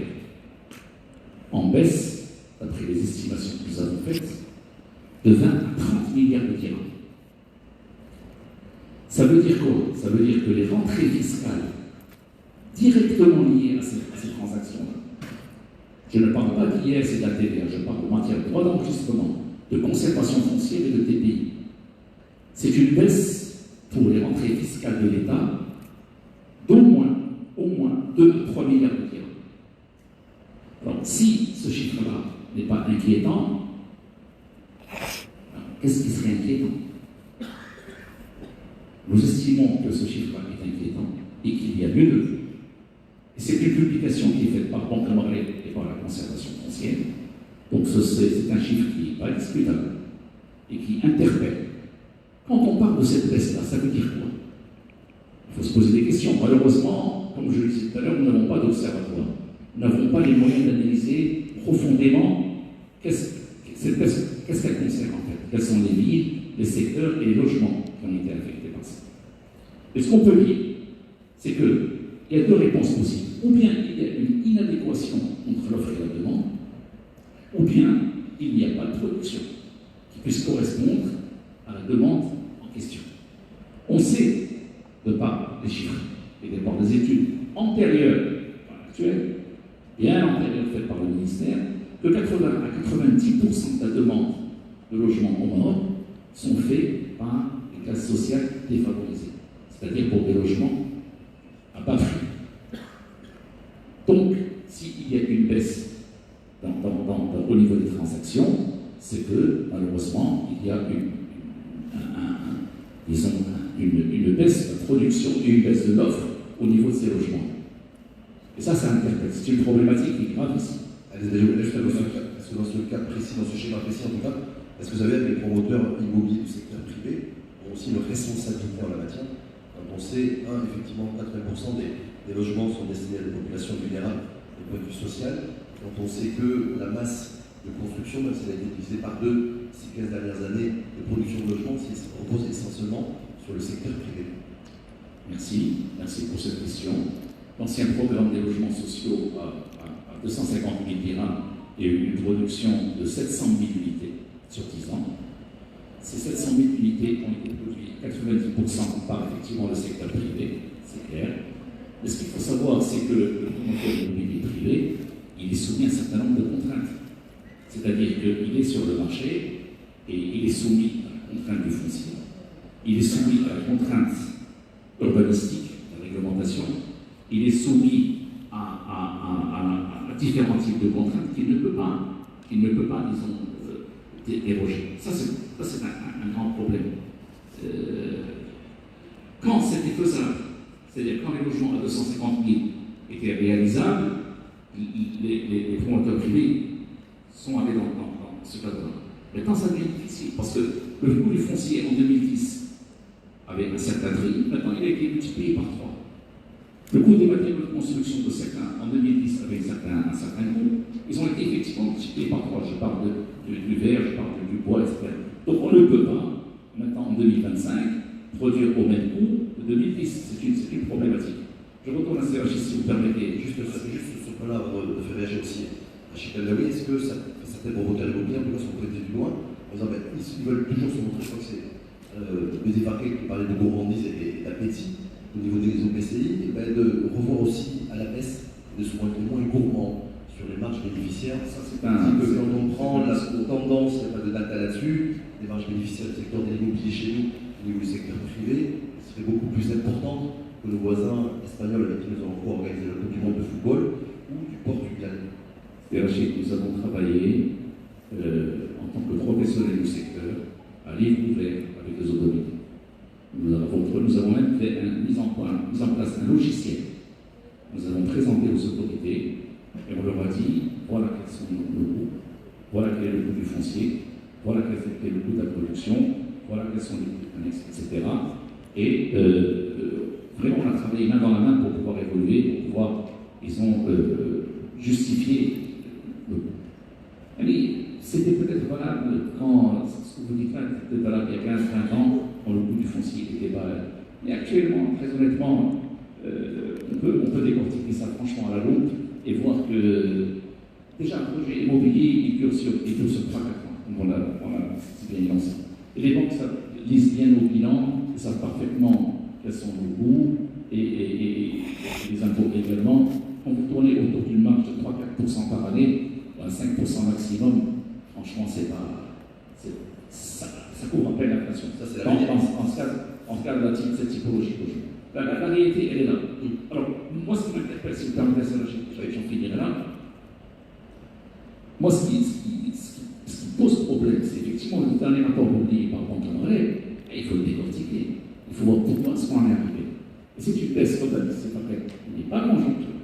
en baisse, d'après les estimations que nous avons faites, de 20 à 30 milliards de dirhams. Ça veut dire quoi? Ça veut dire que les rentrées fiscales directement liées à ces transactions-là, je ne parle pas d'IS et de la TVA, je parle en matière de droit d'enregistrement, de conservation foncière et de TPI. C'est une baisse pour les rentrées fiscales de l'État d'au moins 2 à 3 milliards de dirhams. Alors, si ce chiffre-là n'est pas inquiétant, qu'est-ce qui serait inquiétant? Nous estimons que ce chiffre-là est inquiétant et qu'il y a lieu de le faire. Et c'est une publication qui est faite par Banque Morel et par la conservation foncière. Donc c'est un chiffre qui n'est pas discutable et qui interpelle. Quand on parle de cette baisse-là, ça veut dire quoi? Il faut se poser des questions. Malheureusement, comme je le disais tout à l'heure, nous n'avons pas d'observatoire. Nous n'avons pas les moyens d'analyser profondément qu'est-ce qu'elle concerne en fait. Quelles sont les villes, les secteurs et les logements qui ont été affectés par ça. Et ce qu'on peut dire, c'est qu'il y a deux réponses possibles. Ou bien il y a une inadéquation entre l'offre et la demande, ou bien il n'y a pas de production qui puisse correspondre à la demande en question. On sait, de par les chiffres et de par des études antérieures à l'actuelle, bien antérieures faites par le ministère, que 80 à 90% de la demande de logements au Maroc sont faits par les classes sociales défavorisées, c'est-à-dire pour des logements à bas prix. Donc, s'il y a une baisse au niveau des transactions, c'est que, malheureusement, il y a une baisse de production et une baisse de l'offre au niveau de ces logements. Et ça interpelle. C'est une problématique qui est grave ici. Est-ce que dans ce cas précis, dans ce schéma précis en tout cas, est-ce que vous savez que les promoteurs immobiliers du secteur privé ont aussi une responsabilité en la matière? Quand on sait, effectivement, 80% des logements sont destinés à des populations vulnérables du point de vue social, quand on sait que la masse de construction, même si elle a été divisée par 2 ces 15 dernières années de production de logements, se repose essentiellement sur le secteur privé. Merci pour cette question. L'ancien programme des logements sociaux à 250 000 dirhams et une production de 700 000 unités sur 10 ans. Ces 700 000 unités ont été produites 90% par effectivement le secteur privé, c'est clair. Mais ce qu'il faut savoir, c'est que le promoteur immobilier privé, il est soumis à un certain nombre de contraintes. C'est-à-dire qu'il est sur le marché et il est soumis à la contrainte du foncier. Il est soumis à la contrainte urbanistique, la réglementation. Il est soumis à différents types de contraintes qu'il ne peut pas, disons, déroger. Ça, c'est un grand problème. Quand c'était faisable, c'est-à-dire quand les logements à 250 000 étaient réalisables, les promoteurs privés sont allés dans ce cadre-là. Maintenant, ça devient difficile parce que le coût du foncier en 2010 avait un certain prix, maintenant il a été multiplié par 3. Le coût des matériaux de construction de certains en 2010 avait un certain coût, ils ont été effectivement multipliés par 3. Je parle du verre, je parle du bois, etc. Donc on ne peut pas, maintenant en 2025, produire au même coût de 2010. C'est une problématique. Je retourne à CRJ si vous permettez. Juste ce point-là, avant de faire réagir aussi à Chita Laoui, est-ce que certains promoteurs immobiliers sont prêtés du loin en disant ils veulent toujours se montrer, je crois que c'est Bézé Parquet qui parlait de gourmandise et d'appétit au niveau des OPCI, de revoir aussi à la baisse, de se montrer moins gourmand sur les marges bénéficiaires. Ça, c'est Quand on prend la tendance, il n'y a pas de data là-dessus, les marges bénéficiaires du secteur de l'immobilier chez nous, au niveau du secteur privé, serait beaucoup plus importante que nos voisins espagnols avec qui nous avons encore organisé la Coupe du Monde de football ou du Portugal. Rachid, nous avons travaillé en tant que professionnels du secteur à livre ouvert avec les autorités. Nous avons même mis en place un logiciel. Nous avons présenté aux autorités et on leur a dit voilà quels sont nos coûts, voilà quel est le coût du foncier, voilà quel est le coût de la production, voilà quels sont les coûts annexes, etc. Et vraiment, on a travaillé main dans la main pour pouvoir évoluer, pour pouvoir, ils ont justifié le coût. Allez, c'était peut-être valable quand, ce que vous dites là, peut-être valable il y a 15-20 ans, quand le coût du foncier était bas. Mais actuellement, très honnêtement, on peut décortiquer ça franchement à la longue et voir que déjà un projet immobilier, il dure sur 3-4 ans, comme on a si bien lancé. Et les banques lisent bien nos bilans, ils savent parfaitement quels sont nos coûts et les impôts également. Quand vous tournez autour d'une marge de 3-4% par année, à 5% maximum, franchement, ça couvre à peine l'inflation. Ça, c'est en ce cas de cette typologie d'aujourd'hui. La réalité, elle est là. Alors, moi, ce qui m'interpelle, si vous permettez, j'en finirai là. Moi, ce qui pose problème, c'est effectivement le dernier rapport publié par Banque-Monnaie, et il faut le décortiquer. Il faut voir pourquoi est-ce qu'on en est arrivé. Et si tu baisses totaliste, c'est pas vrai. Il n'est pas conjoncturel.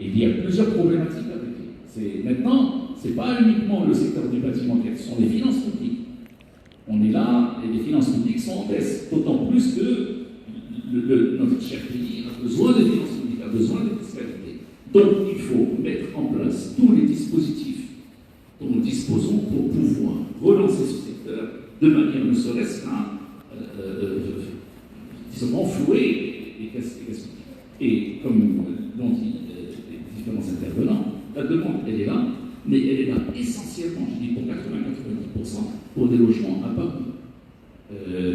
Et il y a plusieurs problématiques avec. Maintenant, ce n'est pas uniquement le secteur du bâtiment, ce sont les finances publiques. On est là, et les finances publiques sont en baisse, d'autant plus que notre cher pays a besoin de finances publiques, a besoin de fiscalité. Donc, il faut mettre en place tous les dispositifs dont nous disposons pour pouvoir relancer ce secteur de manière ne serait-ce qu'à, disons, renflouer les caisses publiques. Et comme l'ont dit les différents intervenants, la demande, elle est là, mais elle est là essentiellement, je dis pour 80-90%, pour des logements à bas coût.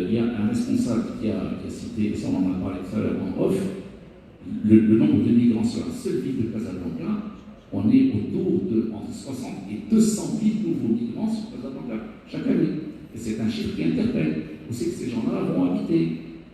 Il y a un responsable qui a cité, et ça on en a parlé tout à l'heure en off, le nombre de migrants sur la seule ville de Casablanca, on est autour de entre 60 et 200 000 nouveaux migrants sur Casablanca chaque année. Et c'est un chiffre qui interpelle. Où c'est que ces gens-là vont habiter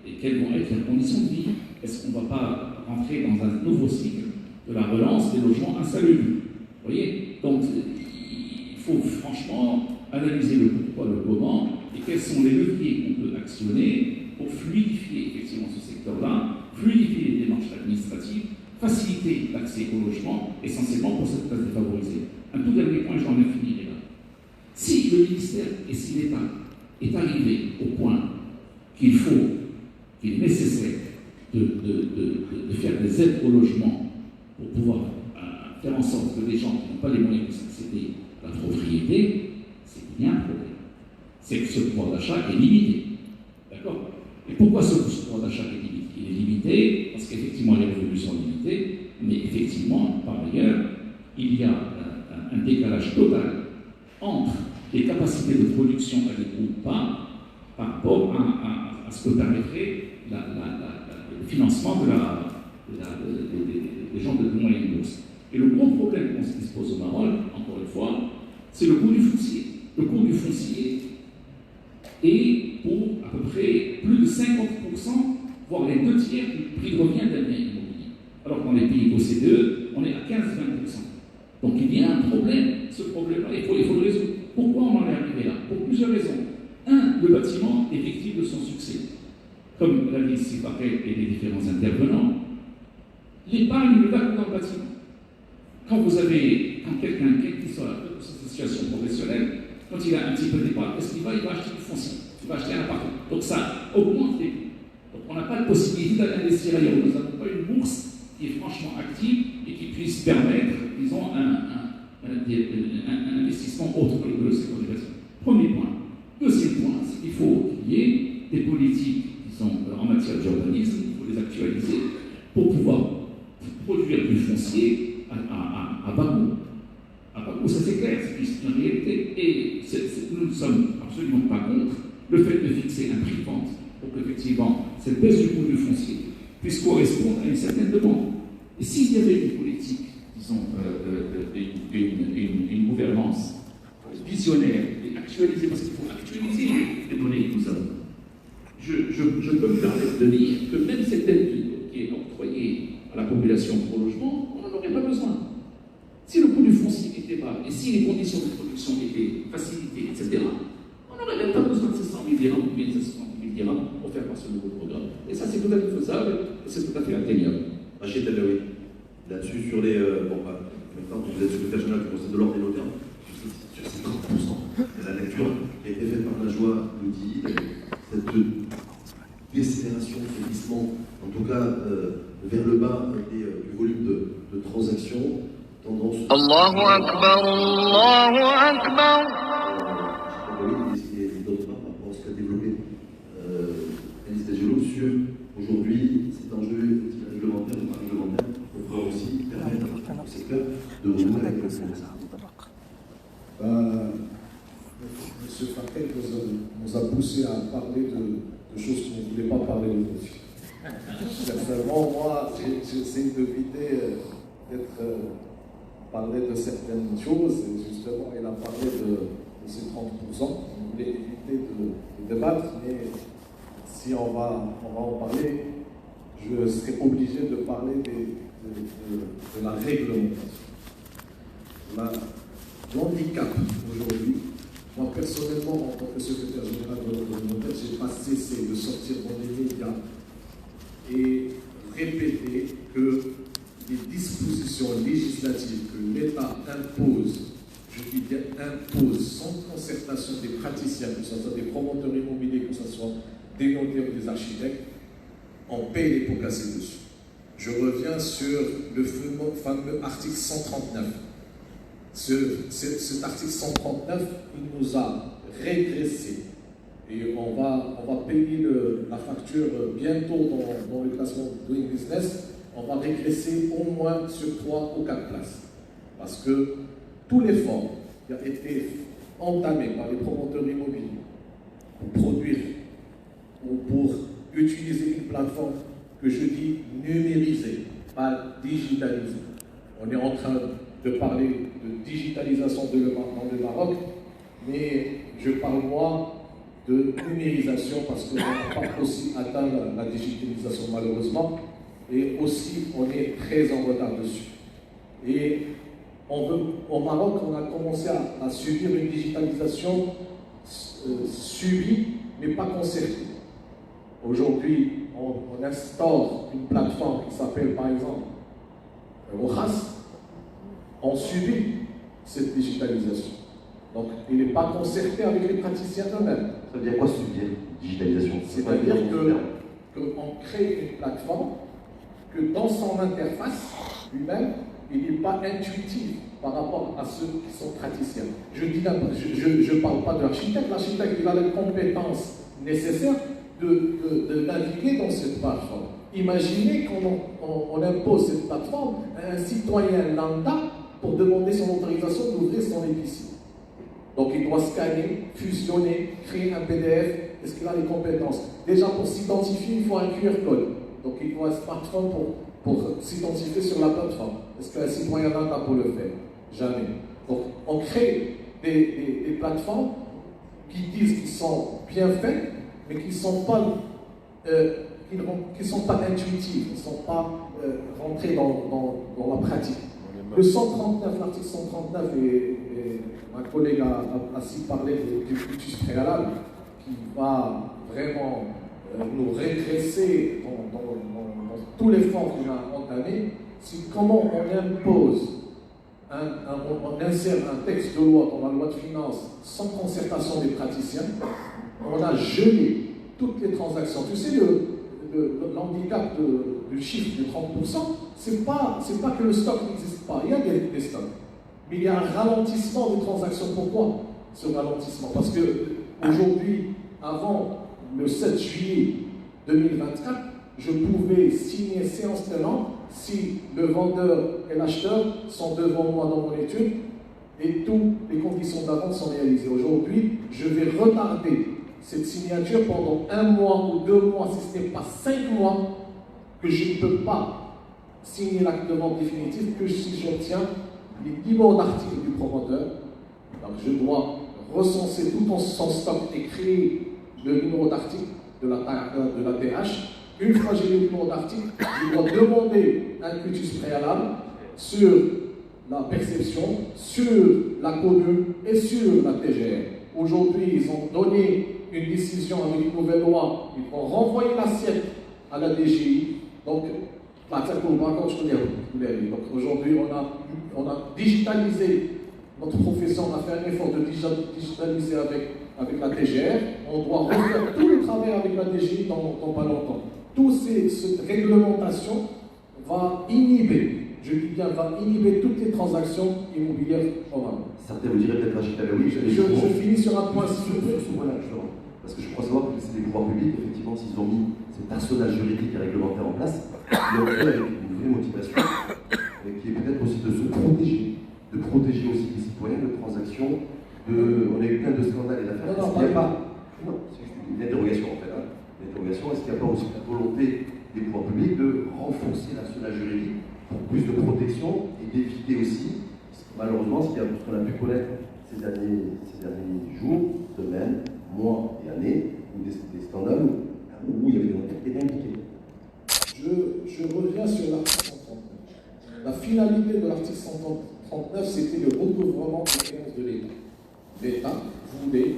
et quelles vont être leurs conditions de vie? Est-ce qu'on ne va pas rentrer dans un nouveau cycle de la relance des logements insalubres? Vous voyez? Donc, il faut franchement analyser le pourquoi, le comment, et quels sont les leviers qu'on peut actionner pour fluidifier effectivement ce secteur-là, fluidifier les démarches administratives, faciliter l'accès au logement, essentiellement pour cette classe défavorisée. Un tout dernier point, j'en ai fini là. Si le ministère et si l'État est arrivé au point qu'il est nécessaire de faire des aides au logement pour pouvoir faire en sorte que les gens qui n'ont pas les moyens de s'accéder à la propriété, c'est qu'il y a un problème. C'est que ce pouvoir d'achat est limité. D'accord? Et pourquoi ce pouvoir d'achat est limité? Il est limité parce qu'effectivement les revenus sont limités, mais effectivement, par ailleurs, il y a un décalage total entre les capacités de production adéquates ou pas par rapport à ce que permettrait le financement des gens de moyenne bourse. Et le gros problème qu'on se dispose au Maroc, encore une fois, c'est le coût du foncier. Le coût du foncier est pour à peu près plus de 50%, voire les 2 tiers du prix de revient d'un bien immobilier. Alors que dans les pays OCDE, on est à 15-20%. Donc il y a un problème, ce problème-là, il faut le résoudre. Pourquoi on en est arrivé là? Pour plusieurs raisons. Un, le bâtiment est victime de son succès. Comme l'a dit Sifaret et les différents intervenants, l'épargne ne va que dans le bâtiment. Quand vous avez Et quand quelqu'un, quelle qu'il soit sa situation professionnelle, quand il a un petit peu d'épargne, qu'est-ce qu'il va? Il va acheter du foncier, il va acheter un appartement. Donc ça augmente les prix. Donc on n'a pas de possibilité d'investir ailleurs. Nous n'avons pas une bourse qui est franchement active et qui puisse permettre, disons, un investissement autre que le secteur du bâtiment. Premier point. Deuxième point, c'est qu'il faut qu'il y ait des politiques qui sont en matière d'urbanisme, il faut les actualiser pour pouvoir produire du foncier à bas coût. À bas coût, ça c'est clair, c'est une réalité. Et nous ne sommes absolument pas contre le fait de fixer un prix de vente pour qu'effectivement cette baisse du coût du foncier puisse correspondre à une certaine demande. Et s'il y avait une politique, disons, une gouvernance visionnaire et actualisée, parce qu'il faut actualiser les données que nous avons, je peux me permettre de dire que même cette aide qui est octroyée à la population pour le logement, on n'en aurait pas besoin. Si le coût du foncier était bas et si les conditions de production étaient facilitées, etc., on n'aurait même pas besoin de ces 100 000 dirhams ou bien de ces 60 000 dirhams pour faire passer ce nouveau programme. Et ça, c'est tout à fait faisable et c'est tout à fait atteignable. Rachid Talaoui, là-dessus, sur les. Maintenant, vous êtes secrétaire général du Conseil de l'ordre des notaires, sur ces 30%. La lecture qui a été faite par Najwa nous dit cette décélération, ce glissement, en tout cas vers le bas du volume de transactions, tendance. Allahu Akbar, Allahu Akbar. Et d'autre part, par rapport à ce qu'a développé Alice Dajelo sur aujourd'hui cet enjeu réglementaire ou pas réglementaire, on pourra aussi permettre au secteur de renouer avec le Sénat. M. Fakel nous a poussé à parler de choses qu'on ne voulait pas parler aujourd'hui. Personnellement, moi, j'essaie d'éviter parler de certaines choses, et justement, il a parlé de ces 30%. On voulait éviter de débattre, mais si on va en parler, je serai obligé de parler de la réglementation. L'handicap aujourd'hui, moi personnellement, en tant que secrétaire général de l'ordre des notaires, je n'ai pas cessé de sortir dans les médias et répéter que les dispositions législatives que l'État impose, je dis bien impose, sans concertation des praticiens, que ce soit des promoteurs immobiliers, que ce soit des notaires ou des architectes, on paye les pots cassés dessus. Je reviens sur le fameux article 139. Cet article 139, il nous a régressé. Et on va payer la facture bientôt dans le classement Doing Business. On va régresser au moins sur 3 ou 4 places. Parce que tout l'effort qui a été entamé par les promoteurs immobiliers pour produire ou pour utiliser une plateforme que je dis numérisée, pas digitalisée. On est en train de parler de digitalisation dans le Maroc, mais je parle moi de numérisation parce qu'on n'a pas aussi atteint la digitalisation malheureusement, et aussi on est très en retard dessus. Et au Maroc, on a commencé à subir une digitalisation subie, mais pas concertée. Aujourd'hui, on instaure une plateforme qui s'appelle par exemple Rojas. On subit cette digitalisation. Donc, il n'est pas concerté avec les praticiens eux-mêmes. Ça veut dire quoi subir digitalisation? C'est-à-dire qu'on crée une plateforme que dans son interface lui-même, il n'est pas intuitif par rapport à ceux qui sont praticiens. Je ne parle pas de l'architecte. L'architecte, il a les compétences nécessaires de naviguer dans cette plateforme. Imaginez qu'on impose cette plateforme à un citoyen lambda pour demander son autorisation d'ouvrir son épicerie. Donc il doit scanner, fusionner, créer un PDF. Est-ce qu'il a les compétences? Déjà pour s'identifier, il faut un QR code. Donc il faut un smartphone pour s'identifier sur la plateforme. Est-ce qu'un citoyen lambda peut le faire? Jamais. Donc on crée des plateformes qui disent qu'ils sont bien faites, mais qui ne sont pas intuitives, qui ne sont pas rentrées dans la pratique. Le 139, l'article 139, et ma collègue a aussi parlé du cursus préalable, qui va vraiment nous régresser dans tout l'effort qu'on a entamé. C'est comment on impose on insère un texte de loi dans la loi de finances sans concertation des praticiens, on a gelé toutes les transactions. Tu sais, l'handicap du chiffre de 30%, c'est pas que le stock n'existe pas, il y a des stocks. Mais il y a un ralentissement des transactions. Pourquoi ce ralentissement? Parce que aujourd'hui, avant le 7 juillet 2024, je pouvais signer séance tenante si le vendeur et l'acheteur sont devant moi dans mon étude et toutes les conditions d'avance sont réalisées. Aujourd'hui, je vais retarder cette signature pendant 1 mois ou 2 mois, si ce n'est pas 5 mois, que je ne peux pas signer l'acte de vente définitif que si j'obtiens les numéros d'articles du promoteur. Donc je dois recenser tout son stock et créer le numéro d'article de la TH. Une fois que j'ai le numéro d'article, je dois demander un quitus préalable sur la perception, sur la commune et sur la TGR. Aujourd'hui, ils ont donné une décision avec une nouvelle loi. Ils vont renvoyer l'assiette à la DGI. Donc, aujourd'hui, on a digitalisé notre profession, on a fait un effort de digitaliser avec la TGR. On doit refaire tout le travail avec la DGI dans pas longtemps. Cette réglementation va inhiber, je dis bien, va inhiber toutes les transactions immobilières orables. Certains vous diraient peut-être Rachid Alaoui. Je finis sur un point sur ce point-là, justement. Parce que je crois savoir que c'est les pouvoirs publics, effectivement, s'ils ont mis cet arsenal juridique et réglementaire en place, ils l'ont fait avec une vraie motivation, qui est peut-être aussi de se protéger aussi les citoyens de transactions. On a eu plein de scandales et d'affaires. Non, c'est une interrogation en fait. L'interrogation, est-ce qu'il n'y a pas aussi la volonté des pouvoirs publics de renforcer l'arsenal juridique pour plus de protection et d'éviter aussi, malheureusement, ce qu'on a pu connaître ces derniers jours, semaines, mois et années, ou des scandales où il y avait des enquêtes qui étaient impliquées. Je reviens sur l'article 139. La finalité de l'article 139, c'était le recouvrement des créances de l'État. L'État voulait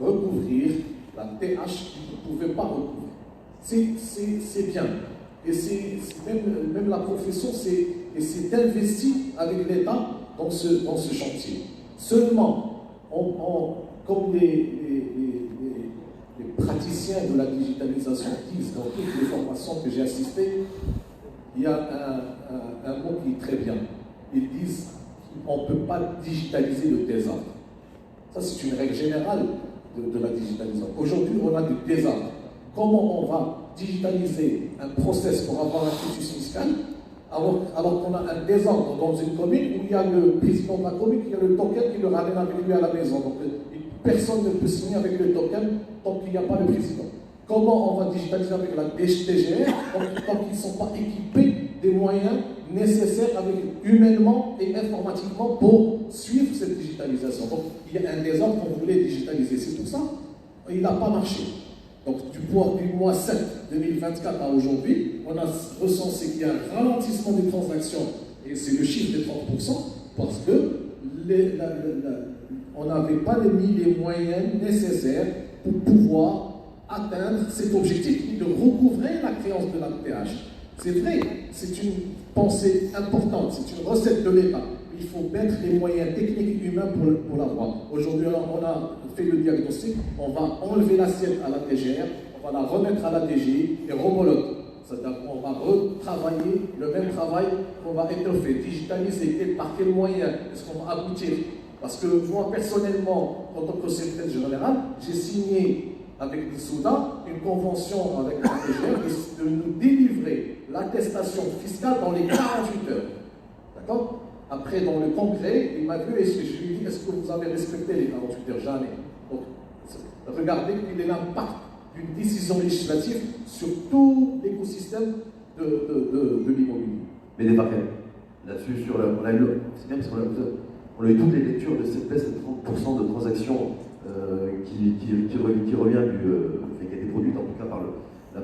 recouvrir la TH qu'il ne pouvait pas recouvrir. C'est bien. Et même la profession s'est investie avec l'État dans ce chantier. Seulement, comme les praticiens de la digitalisation disent dans toutes les formations que j'ai assistées, il y a un mot qui est très bien. Ils disent qu'on ne peut pas digitaliser le désordre. Ça, c'est une règle générale de la digitalisation. Aujourd'hui, on a du désordre. Comment on va digitaliser un process pour avoir un quitus fiscal alors qu'on a un désordre dans une commune où il y a le président de la commune qui a le token qui le ramène avec lui à la maison. Donc, personne ne peut signer avec le token tant qu'il n'y a pas le président. Comment on va digitaliser avec la TGR tant qu'ils ne sont pas équipés des moyens nécessaires humainement et informatiquement pour suivre cette digitalisation. Donc, il y a un désordre qu'on voulait digitaliser. C'est tout ça. Il n'a pas marché. Donc, du mois 7 2024 à aujourd'hui, on a recensé qu'il y a un ralentissement des transactions, et c'est le chiffre de 30%, parce que on n'avait pas mis les moyens nécessaires pour pouvoir atteindre cet objectif de recouvrer la créance de la TH. C'est vrai, c'est une pensée importante, c'est une recette de l'État. Il faut mettre les moyens techniques et humains pour l'avoir. Aujourd'hui, on a fait le diagnostic, on va enlever l'assiette à la TGR, on va la remettre à la DGI et remologue. C'est-à-dire qu'on va retravailler le même travail qu'on va étoffer, digitaliser, et par quels moyens est-ce qu'on va aboutir. Parce que moi, personnellement, en tant que secrétaire général, j'ai signé avec Souda une convention avec la TGR de nous délivrer l'attestation fiscale dans les 48 heures. D'accord? Après, dans le congrès, il m'a vu et je lui ai dit, est-ce que vous avez respecté les 48 heures? Jamais. Donc, regardez quel est l'impact d'une décision législative sur tout l'écosystème de l'immobilier. Mais des paquets. Là-dessus, c'est bien parce qu'on a eu toutes les lectures de cette baisse de 30% de transactions qui revient qui a été produite en tout cas par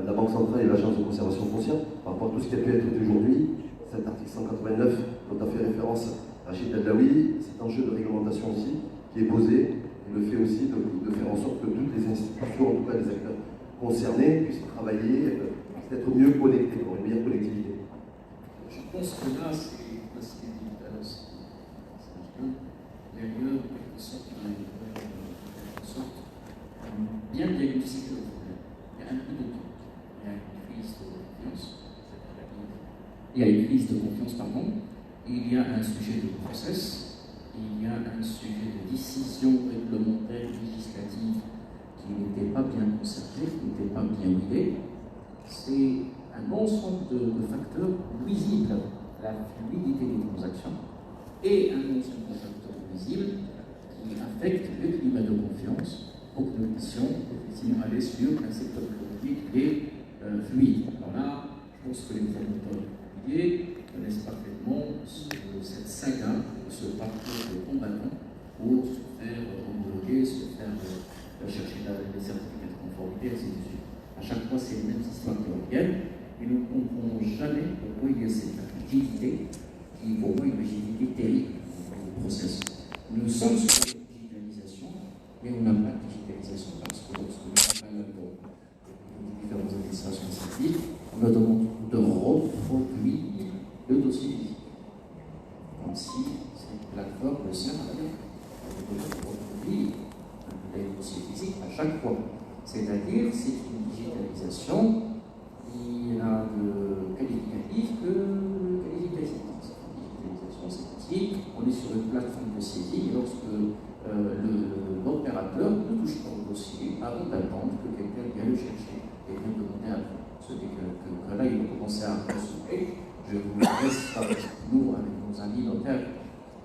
la Banque centrale et l'Agence de conservation foncière, par rapport à tout ce qui a pu être aujourd'hui. Cet article 189 dont a fait référence Rachid Alaoui, cet enjeu de réglementation aussi qui est posé, et le fait aussi de faire en sorte que toutes les institutions, en tout cas les acteurs concernés, puissent travailler, puissent être mieux connectés pour une meilleure connectivité. Je pense que là, c'est pas si les dit tout à l'heure, les lieux, en quelque sorte, bien diagnostiquer le problème. Il y a un peu de temps. Il y a une crise de confiance. Il y a une crise de confiance, pardon. Il y a un sujet de process. Il y a un sujet de décision réglementaire, législative qui n'était pas bien concerté, qui n'était pas bien guidé. C'est un ensemble de facteurs nuisibles à la fluidité des transactions et un ensemble de facteurs nuisibles qui affectent le climat de confiance pour que nous puissions effectivement aller sur un secteur économique et fluide. Alors là, je pense que les promoteurs immobiliers connaissent parfaitement cette saga, ce parcours de combattants pour se faire homologuer, se faire chercher des certificats de conformité, ainsi de suite. À chaque fois, c'est les mêmes histoires qui reviennent, et nous ne comprendrons jamais pourquoi il y a cette rigidité, qui pour moi est une rigidité terrible dans le processus. Nous sommes sur la digitalisation, mais on n'a pas de digitalisation parce que lorsque nous parlons de différentes administrations civiles, on nous demande de reproduire le dossier physique. Comme si cette plateforme le servait de reproduire le dossier physique à chaque fois. C'est-à-dire, c'est une digitalisation qui a de qualificatif que qualificatif. Cette digitalisation, c'est aussi, on est sur une plateforme de saisie lorsque l'opérateur ne touche pas au dossier avant d'attendre que quelqu'un vienne le chercher et vienne demander à vous. Ce n'est que là, il va commencer à s'ouvrir. Je vous laisse avec nous, avec nos amis notaires,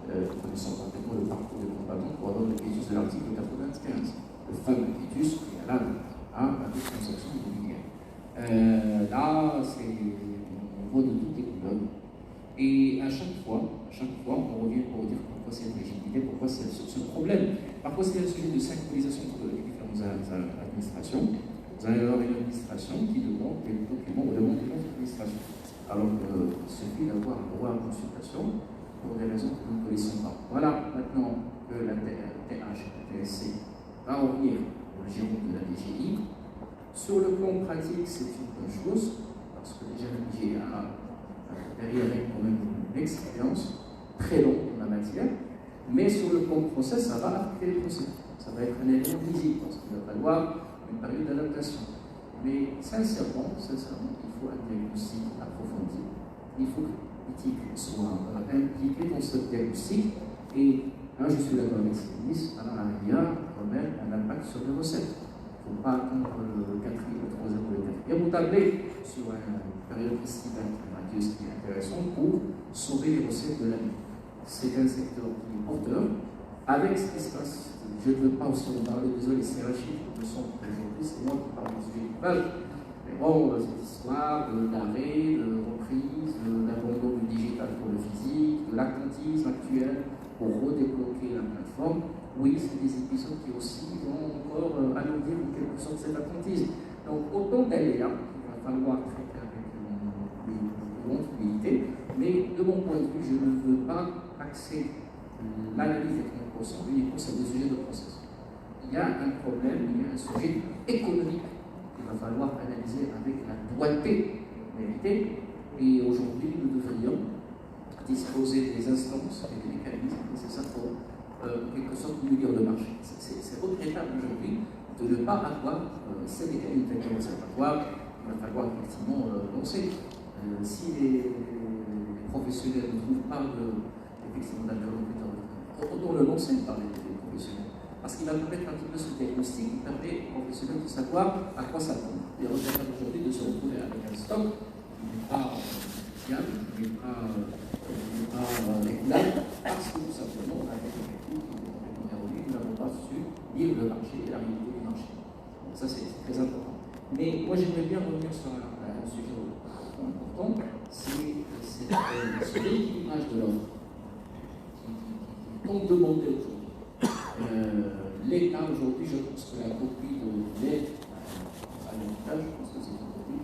connaissant parfaitement le parcours des combattants pour avoir le quitus de l'article 95, le fameux quitus préalable à la transaction immobilière. Là, on voit de toutes les couleurs. Et à chaque fois, on revient pour dire pourquoi cette rigidité, pourquoi ce problème. Parfois, c'est un sujet de synchronisation entre les différentes administrations. Vous allez avoir une administration qui demande des documents, on demande une autre administration. Alors qu'il suffit d'avoir un droit à consultation pour des raisons que nous ne connaissons pas. Voilà, maintenant que la TSC va revenir au giron de la DGI. Sur le plan pratique, c'est une bonne chose, parce que déjà la DGI a derrière quand même une expérience très longue en la matière, mais sur le plan process, ça va affecter les procès. Ça va être un élément visible, parce qu'il va falloir une période d'adaptation. Mais sincèrement, il faut un diagnostic approfondi. Il faut que l'éthique soit impliquée dans ce diagnostic. Et là, je suis d'accord avec ce ministre, alors il y a quand même un impact sur les recettes. Il ne faut pas attendre le 4e, le 3e ou le 4e. Vous tablez sur une période estivale qui est intéressante pour sauver les recettes de l'année. C'est un secteur qui est porteur. Avec ce qui se passe, je ne veux pas aussi en parler, désolé, c'est Rachid qui me semble aujourd'hui, c'est moi qui parle du sujet du page. Mais bon, cette histoire d'arrêt, de reprise, d'abandon du digital pour le physique, de l'attentisme actuel pour redébloquer la plateforme, oui, c'est des épisodes qui aussi vont encore alourdir en quelque sorte cet attentisme. Donc, autant d'aléas qu'il va falloir traiter avec une humilité, mais de mon point de vue, je ne veux pas axer l'analyse des procès uniquement sur des sujets de process. Il y a un problème, il y a un sujet économique qu'il va falloir analyser avec la doigté méritée. Et aujourd'hui, nous devrions disposer des instances et des mécanismes nécessaires pour quelque sorte mûrir le marché. C'est regrettable aujourd'hui de ne pas avoir ces mécanismes conservatoires. Il va falloir effectivement lancer. Si les professionnels ne trouvent pas effectivement d'interlocuteur, autant le lancer par les professionnels. Parce qu'il va permettre un petit peu ce diagnostic qui permet aux professionnels de savoir à quoi s'attendre. Il est regrettable aujourd'hui de se retrouver avec un stock qui n'est pas fiable, qui n'est pas écoulable, parce que tout simplement, avec les techniques qui sont complètement erronées, nous n'avons pas su lire le marché et la réalité du marché. Donc ça, c'est très important. Mais moi, j'aimerais bien revenir sur un sujet important, c'est ce rééquilibrage de l'offre qu'on demandait aujourd'hui. L'État aujourd'hui, je pense que la copie de l'aide à l'héritage, je pense que c'est une copie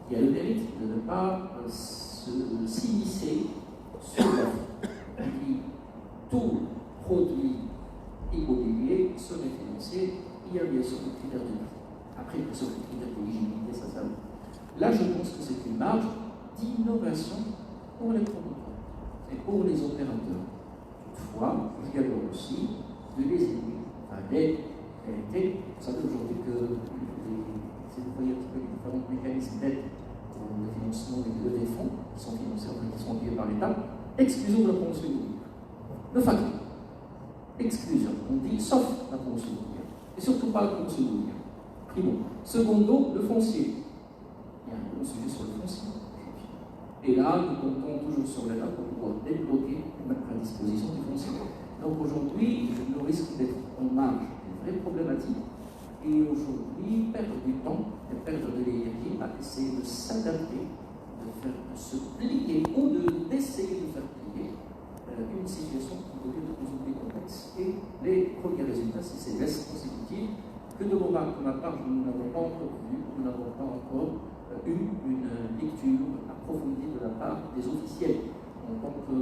qui a le mérite de ne pas s'immiscer sur l'offre. Tout produit immobilier serait financé, il y a bien sûr le critère de prix. Après, pour ce critère d'éligibilité, ça va. Là, je pense que c'est une marge d'innovation pour les promoteurs. et pour les opérateurs. Toutefois, il y a aussi de les aider, enfin d'aide. Vous savez aujourd'hui que si vous voyez un petit peu les différents mécanismes d'aide pour le financement et de des fonds qui sont financés, enfin qui sont payés par l'État, exclusion de la promotion immobilière. Le facteur. Exclusion. On dit sauf la promotion immobilière. Et surtout pas la promotion immobilière. Primo. Secondo, le foncier. Il y a un gros sujet sur le foncier. Et là, nous comptons toujours sur l'État pour pouvoir débloquer et mettre à disposition du foncier. Donc aujourd'hui, le risque d'être en marge est une vraie problématique. Et aujourd'hui, perdre du temps et perdre de l'énergie à essayer de s'adapter, de se plier ou d'essayer de faire plier une situation qui devient de plus en plus complexe. Et les premiers résultats, c'est ces baisses consécutives que de ma part, nous n'avons pas encore vu, nous n'avons pas encore eu une lecture approfondie de la part des officiels. En tant que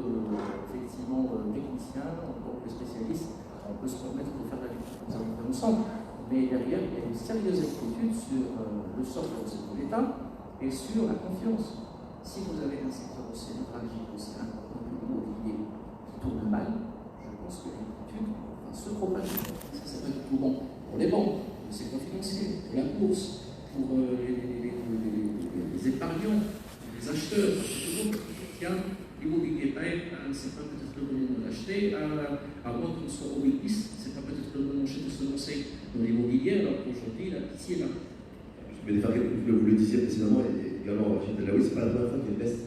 effectivement technicien, en tant que spécialiste, on peut se permettre de faire la lecture que nous avons fait ensemble. Mais derrière, il y a une sérieuse inquiétude sur le sort de l'État et sur la confiance. Si vous avez un secteur aussi névralgique, aussi important que l'immobilier qui tourne mal, je pense que l'inquiétude va se propager. Ça, c'est pas du tout bon pour les banques, pour le secteur financier, pour la bourse, pour les épargnants, les acheteurs. Tiens, l'immobilier paye, c'est pas peut-être le moment de l'acheter, à moins qu'on soit au bénéfice, c'est pas peut-être le moment de se lancer dans l'immobilier, alors qu'aujourd'hui, la pitié est là. Mais vous le disiez précédemment, et également Rachid Alaoui, c'est pas la première fois qu'il y a une baisse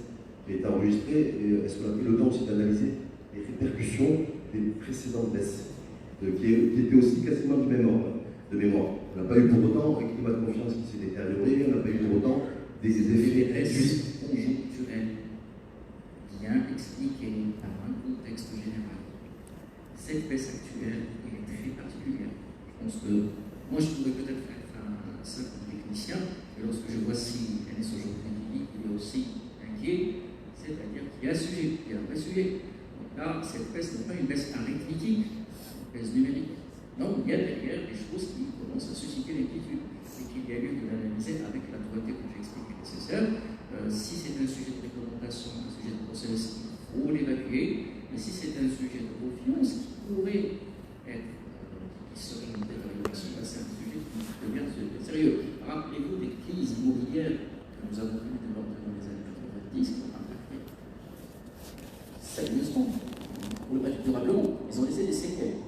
qui a été enregistrée. Et est-ce qu'on a pris le temps aussi d'analyser les répercussions des précédentes baisses, qui étaient aussi quasiment du même ordre de mémoire? On n'a pas eu pour autant un climat de confiance qui s'est détérioré, on n'a pas eu pour autant des effets réduits conjoncturels bien expliqués par un contexte général. Cette baisse actuelle est très particulière. Je pense que moi je pourrais peut-être être un simple technicien, et lorsque je vois si elle est aujourd'hui il est aussi inquiet, c'est-à-dire qu'il y a un sujet, il y a un vrai sujet. Donc là, cette baisse n'est pas une baisse arithmétique, une baisse numérique. Non, il y a derrière des choses qui commencent à susciter l'inquiétude et qu'il y a lieu de l'analyser avec la dureté que j'ai expliquée nécessaire. Si c'est un sujet de réglementation, un sujet de process, il faut l'évacuer. Mais si c'est un sujet de confiance qui pourrait être, qui serait une détérioration, c'est un sujet qui devient sérieux. Rappelez-vous des crises immobilières que nous avons vues dans les années 90 qui ont impacté sérieusement, pour le mettre durablement. Ils ont laissé des séquelles.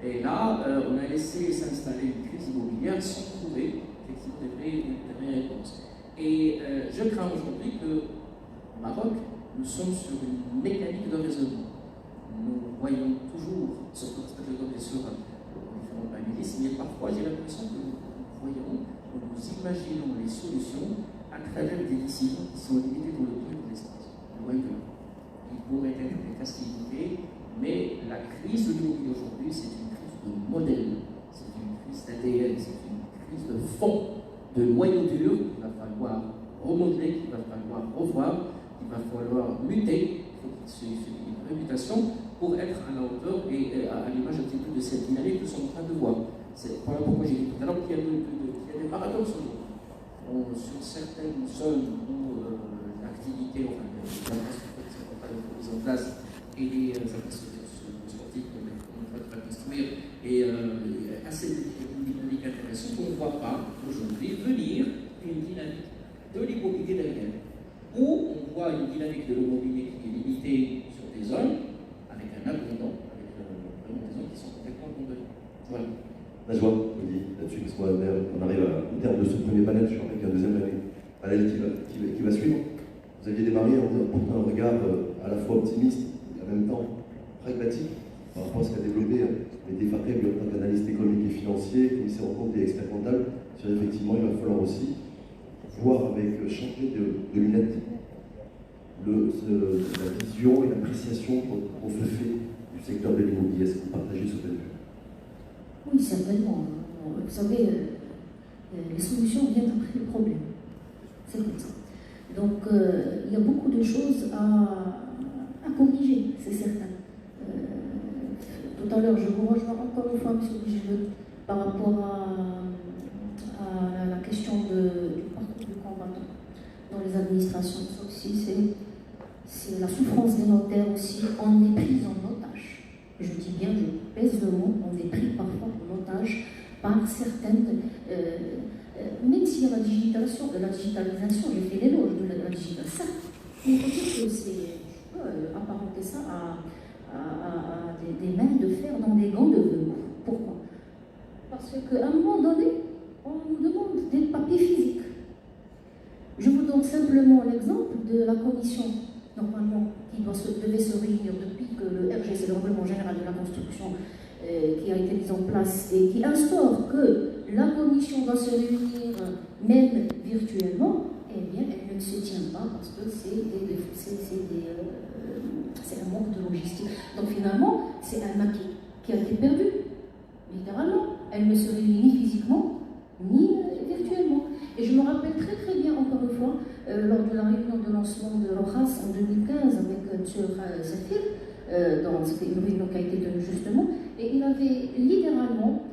Et là, on a laissé s'installer une crise immobilière sans trouver effectivement des vraies réponses. Et je crains aujourd'hui qu'au Maroc, nous sommes sur une mécanique de raisonnement. Nous voyons toujours, surtout respect bien sûr aux différents panélistes, mais parfois j'ai l'impression que nous voyons, nous imaginons les solutions à travers des décisions qui sont limitées dans le temps et dans l'espace. Nous voyons que il pourrait être des facilités, mais la crise de l'immobilier aujourd'hui, c'est une crise de modèle, c'est une crise d'ADN, c'est une crise de fond, de noyau dur qu'il va falloir remodeler, qu'il va falloir revoir, qu'il va falloir muter. Il faut qu'il y ait une réputation pour être à la hauteur et à l'image un petit peu de cette dynamique que nous sommes en train de voir. C'est pourquoi j'ai dit tout à l'heure qu'il y a des paradoxes sur certaines zones où l'activité, enfin, les infrastructures qui sont en train de mise en place et les infrastructures sportives qu'on est en train de construire et assez dynamique intéressante qu'on ne voit pas aujourd'hui venir une dynamique de l'immobilier derrière. Où on voit une dynamique de l'immobilier qui est limitée sur des zones avec un abondant, avec vraiment des zones qui sont complètement abandonnées. Voilà. Najwa, on dit là-dessus, parce qu'on arrive au terme de ce premier panel, je suis avec un deuxième panel qui va suivre. Vous aviez démarré en portant un regard à la fois optimiste et en même temps pragmatique par rapport à ce qu'a développé les Fakreb en tant qu'analyste économique et financier, commissaire en compte et expert comptable, sur effectivement il va falloir aussi voir avec changer de lunettes la vision et l'appréciation qu'on se fait du secteur de l'immobilier. Est-ce que vous partagez ce point de vue? Oui, certainement. Vous savez, les solutions viennent après les problèmes. C'est comme ça. Donc, il y a beaucoup de choses à corriger, c'est certain. Tout à l'heure, je vous rejoins encore une fois, M. Gilles, par rapport à la question du parcours du combattant dans les administrations. C'est c'est la souffrance des notaires aussi. On est pris en otage. Je dis bien, je pèse le mot, on est pris parfois en otage par certaines. Même s'il y a la digitalisation, j'ai fait l'éloge de la digitalisation, mais il faut dire que c'est. Je peux apparenter ça à des mains de fer dans des gants de velours. Pourquoi? Parce qu'à un moment donné, on nous demande des papiers physiques. Je vous donne simplement l'exemple de la commission, normalement, qui devait se réunir depuis que le RGC, le Règlement Général de la Construction, qui a été mis en place et qui instaure que la commission doit se réunir même virtuellement, eh bien, elle ne se tient pas parce que c'est un manque de logistique. Donc finalement, c'est un acquis qui a été perdu, littéralement. Elle ne se réunit ni physiquement, ni virtuellement. Et je me rappelle très très bien, encore une fois, lors de la réunion de lancement de Rojas en 2015 avec M. Zafir, c'était une réunion qui a été tenue justement, et il avait littéralement,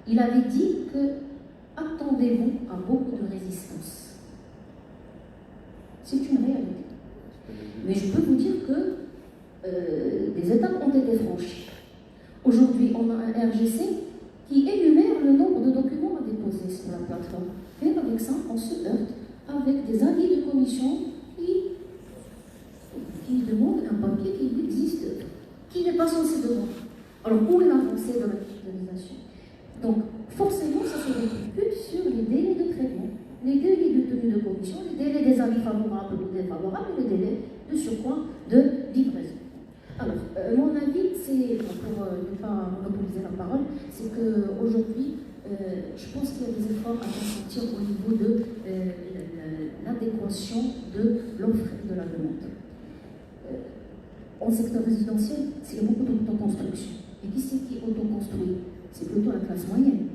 il avait dit que attendez-vous à beaucoup de résistance. C'est une réalité. Mais je peux vous dire que des étapes ont été franchies. Aujourd'hui, on a un RGC qui énumère le nombre de documents à déposer sur la plateforme. Et avec ça, on se heurte avec des avis de commission qui demandent un papier qui existe, qui n'est pas censé devoir. Alors, où est l'avancée de la digitalisation? Donc, forcément, ça se répercute sur les délais de traitement, les délais de tenue de commission, les délais des avis favorables ou défavorables, et les délais de surcroît de livraison. Alors, mon avis, c'est, pour ne pas monopoliser la parole, c'est qu'aujourd'hui, je pense qu'il y a des efforts à consentir au niveau de l'adéquation de l'offre et de la demande. En secteur résidentiel, il y a beaucoup d'autoconstruction. Et qui c'est qui autoconstruit? C'est plutôt la classe moyenne.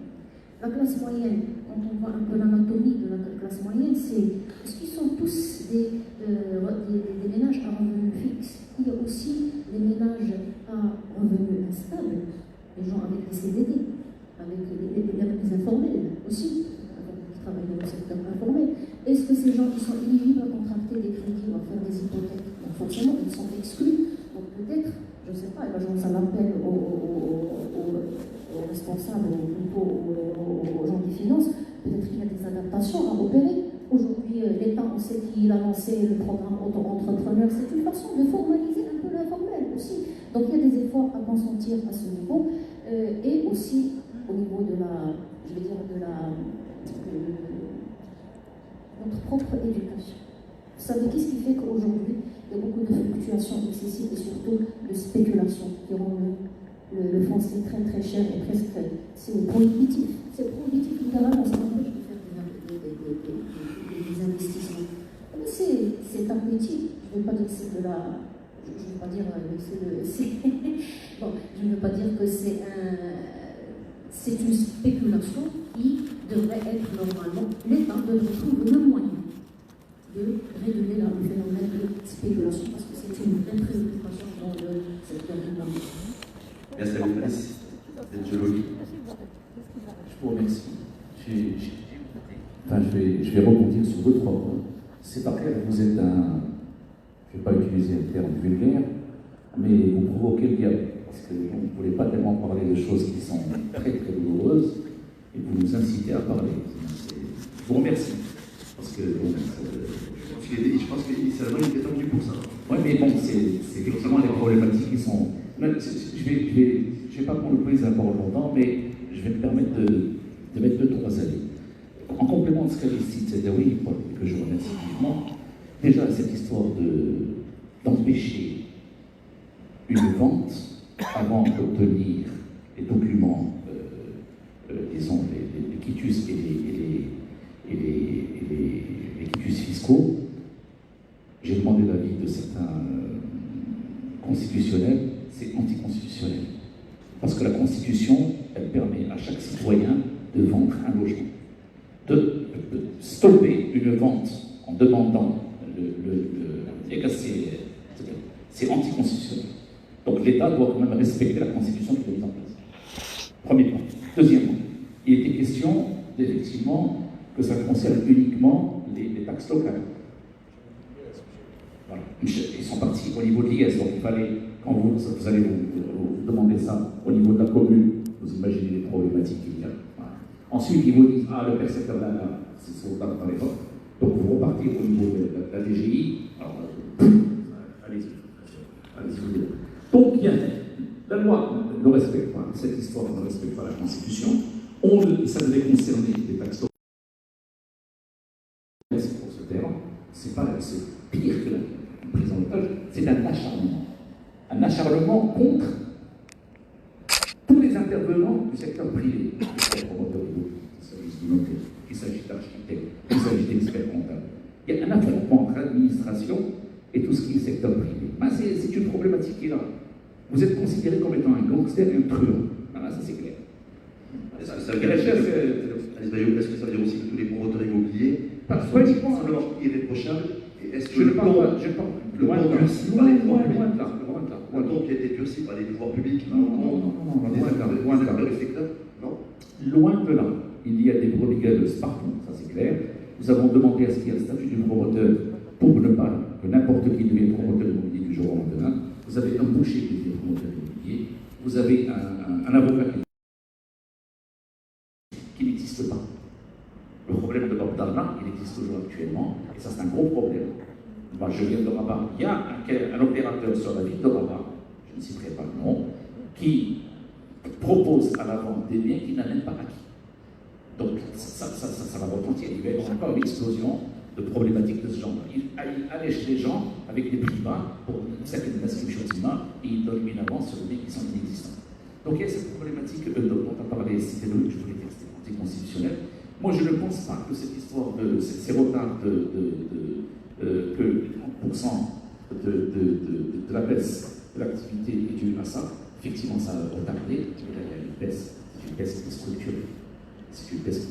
La classe moyenne, quand on voit un peu l'anatomie de la classe moyenne, est-ce qu'ils sont tous des ménages à revenus fixes? Il y a aussi des ménages à revenus instables, les gens avec des CDD, avec les informels aussi, qui travaillent dans le secteur informel. Est-ce que ces gens qui sont éligibles à contracter des crédits ou à faire des hypothèques? Donc forcément, ils sont exclus. Donc peut-être, je ne sais pas, je lance un appel aux responsables, aux gens des finances, peut-être qu'il y a des adaptations à opérer. Aujourd'hui, l'État, on sait qu'il a lancé le programme auto-entrepreneur. C'est une façon de formaliser un peu l'informel aussi. Donc il y a des efforts à consentir à ce niveau et aussi au niveau de notre propre éducation. Vous savez, qu'est-ce qui fait qu'aujourd'hui, il y a beaucoup de fluctuations excessives et surtout de spéculation qui rendent le foncier très très cher et presque c'est prohibitif. C'est prohibitif littéralement, ça empêche de faire des investissements. C'est un métier. Je ne veux pas dire que c'est de la. Je ne veux pas dire bon, je ne veux pas dire que c'est une spéculation qui devrait être normalement. L'État devrait trouver le moyen de réguler le phénomène de spéculation parce que c'est une vraie préoccupation dans le secteur immobilier. Merci à vous, Alice. Je vous remercie. Je vais rebondir sur deux, trois points. C'est pas clair, vous êtes un. Je ne vais pas utiliser le terme vulgaire, mais vous provoquez le diable. Parce que vous ne voulez pas tellement parler de choses qui sont très très douloureuses et vous nous incitez à parler. Je vous remercie. Parce que. Je pense qu'initialement, il était tendu pour ça. Oui, mais bon, c'est effectivement les problématiques qui sont. Je vais pas monopoliser la parole longtemps, mais je vais me permettre de mettre deux, trois avis. En complément de ce qu'a dit Sid Zedaoui, que je remercie vivement, déjà cette histoire d'empêcher une vente avant d'obtenir les documents, disons, les quitus et les quitus fiscaux. J'ai demandé l'avis de certains constitutionnels, c'est anticonstitutionnel. Parce que la Constitution, elle permet à chaque citoyen de vendre un logement. De stopper une vente en demandant c'est anticonstitutionnel. Donc l'État doit quand même respecter la Constitution qui est mise en place. Premier point. Deuxièmement, il était question, effectivement, que ça concerne uniquement les taxes locales. Voilà. Ils sont partis au niveau de l'IS, donc il fallait, quand vous allez vous demander ça au niveau de la commune, vous imaginez les problématiques qu'il y a. Voilà. Ensuite, ils vous disent, ah, le percepteur là, c'est ce qu'on dans les votes. Donc vous repartez au niveau de la DGI. Alors, allez-y. Donc, il y a la loi ne respecte pas, cette histoire ne respecte pas la Constitution. Ça devait concerner les taxes locales. Pour ce terme, c'est pire que la prise en otage, c'est un acharnement. Un acharnement contre tous les intervenants du secteur privé, qu'il s'agit d'architectes, qu'il s'agit d'experts comptables. Il y a un affrontement entre l'administration et tout ce qui est secteur privé. Ben, c'est une problématique qui est là. Vous êtes considéré comme étant un gangster et un truand. Voilà, ça c'est clair. Est-ce que ça veut dire aussi que tous les promoteurs immobiliers pas simplement ce qui est réprochable? Et est-ce que je ne parle pas, loin de là, qui a été durci par les pouvoirs publics, non, loin de là. Il y a des brebis galeuses partout, ça c'est clair. Nous avons demandé à ce qu'il y ait un statut du promoteur pour ne pas que n'importe qui devienne promoteur immobilier du jour au lendemain. Vous avez un boucher qui devient promoteur immobilier, vous avez un avocat qui n'existe pas. Le problème de Bob Darlan, il existe toujours actuellement, et ça c'est un gros problème. Moi, je viens de Rabat, il y a un opérateur sur la ville de Rabat, je ne citerai pas le nom, qui propose à la vente des biens qu'il n'a même pas acquis. Donc ça va retentir, il va y avoir encore une explosion de problématiques de ce genre. Il allège les gens avec des prix bas pour une certaine description d'image et il donne une avance sur des biens qui sont inexistants. Donc il y a cette problématique dont on a parlé, c'était le je voulais dire c'était anticonstitutionnel. Moi je ne pense pas que cette histoire de ces retards que 30% de la baisse de l'activité est due à ça. Effectivement, ça a retardé, mais là, il y a une baisse, c'est une baisse qui est structurée. C'est une baisse qui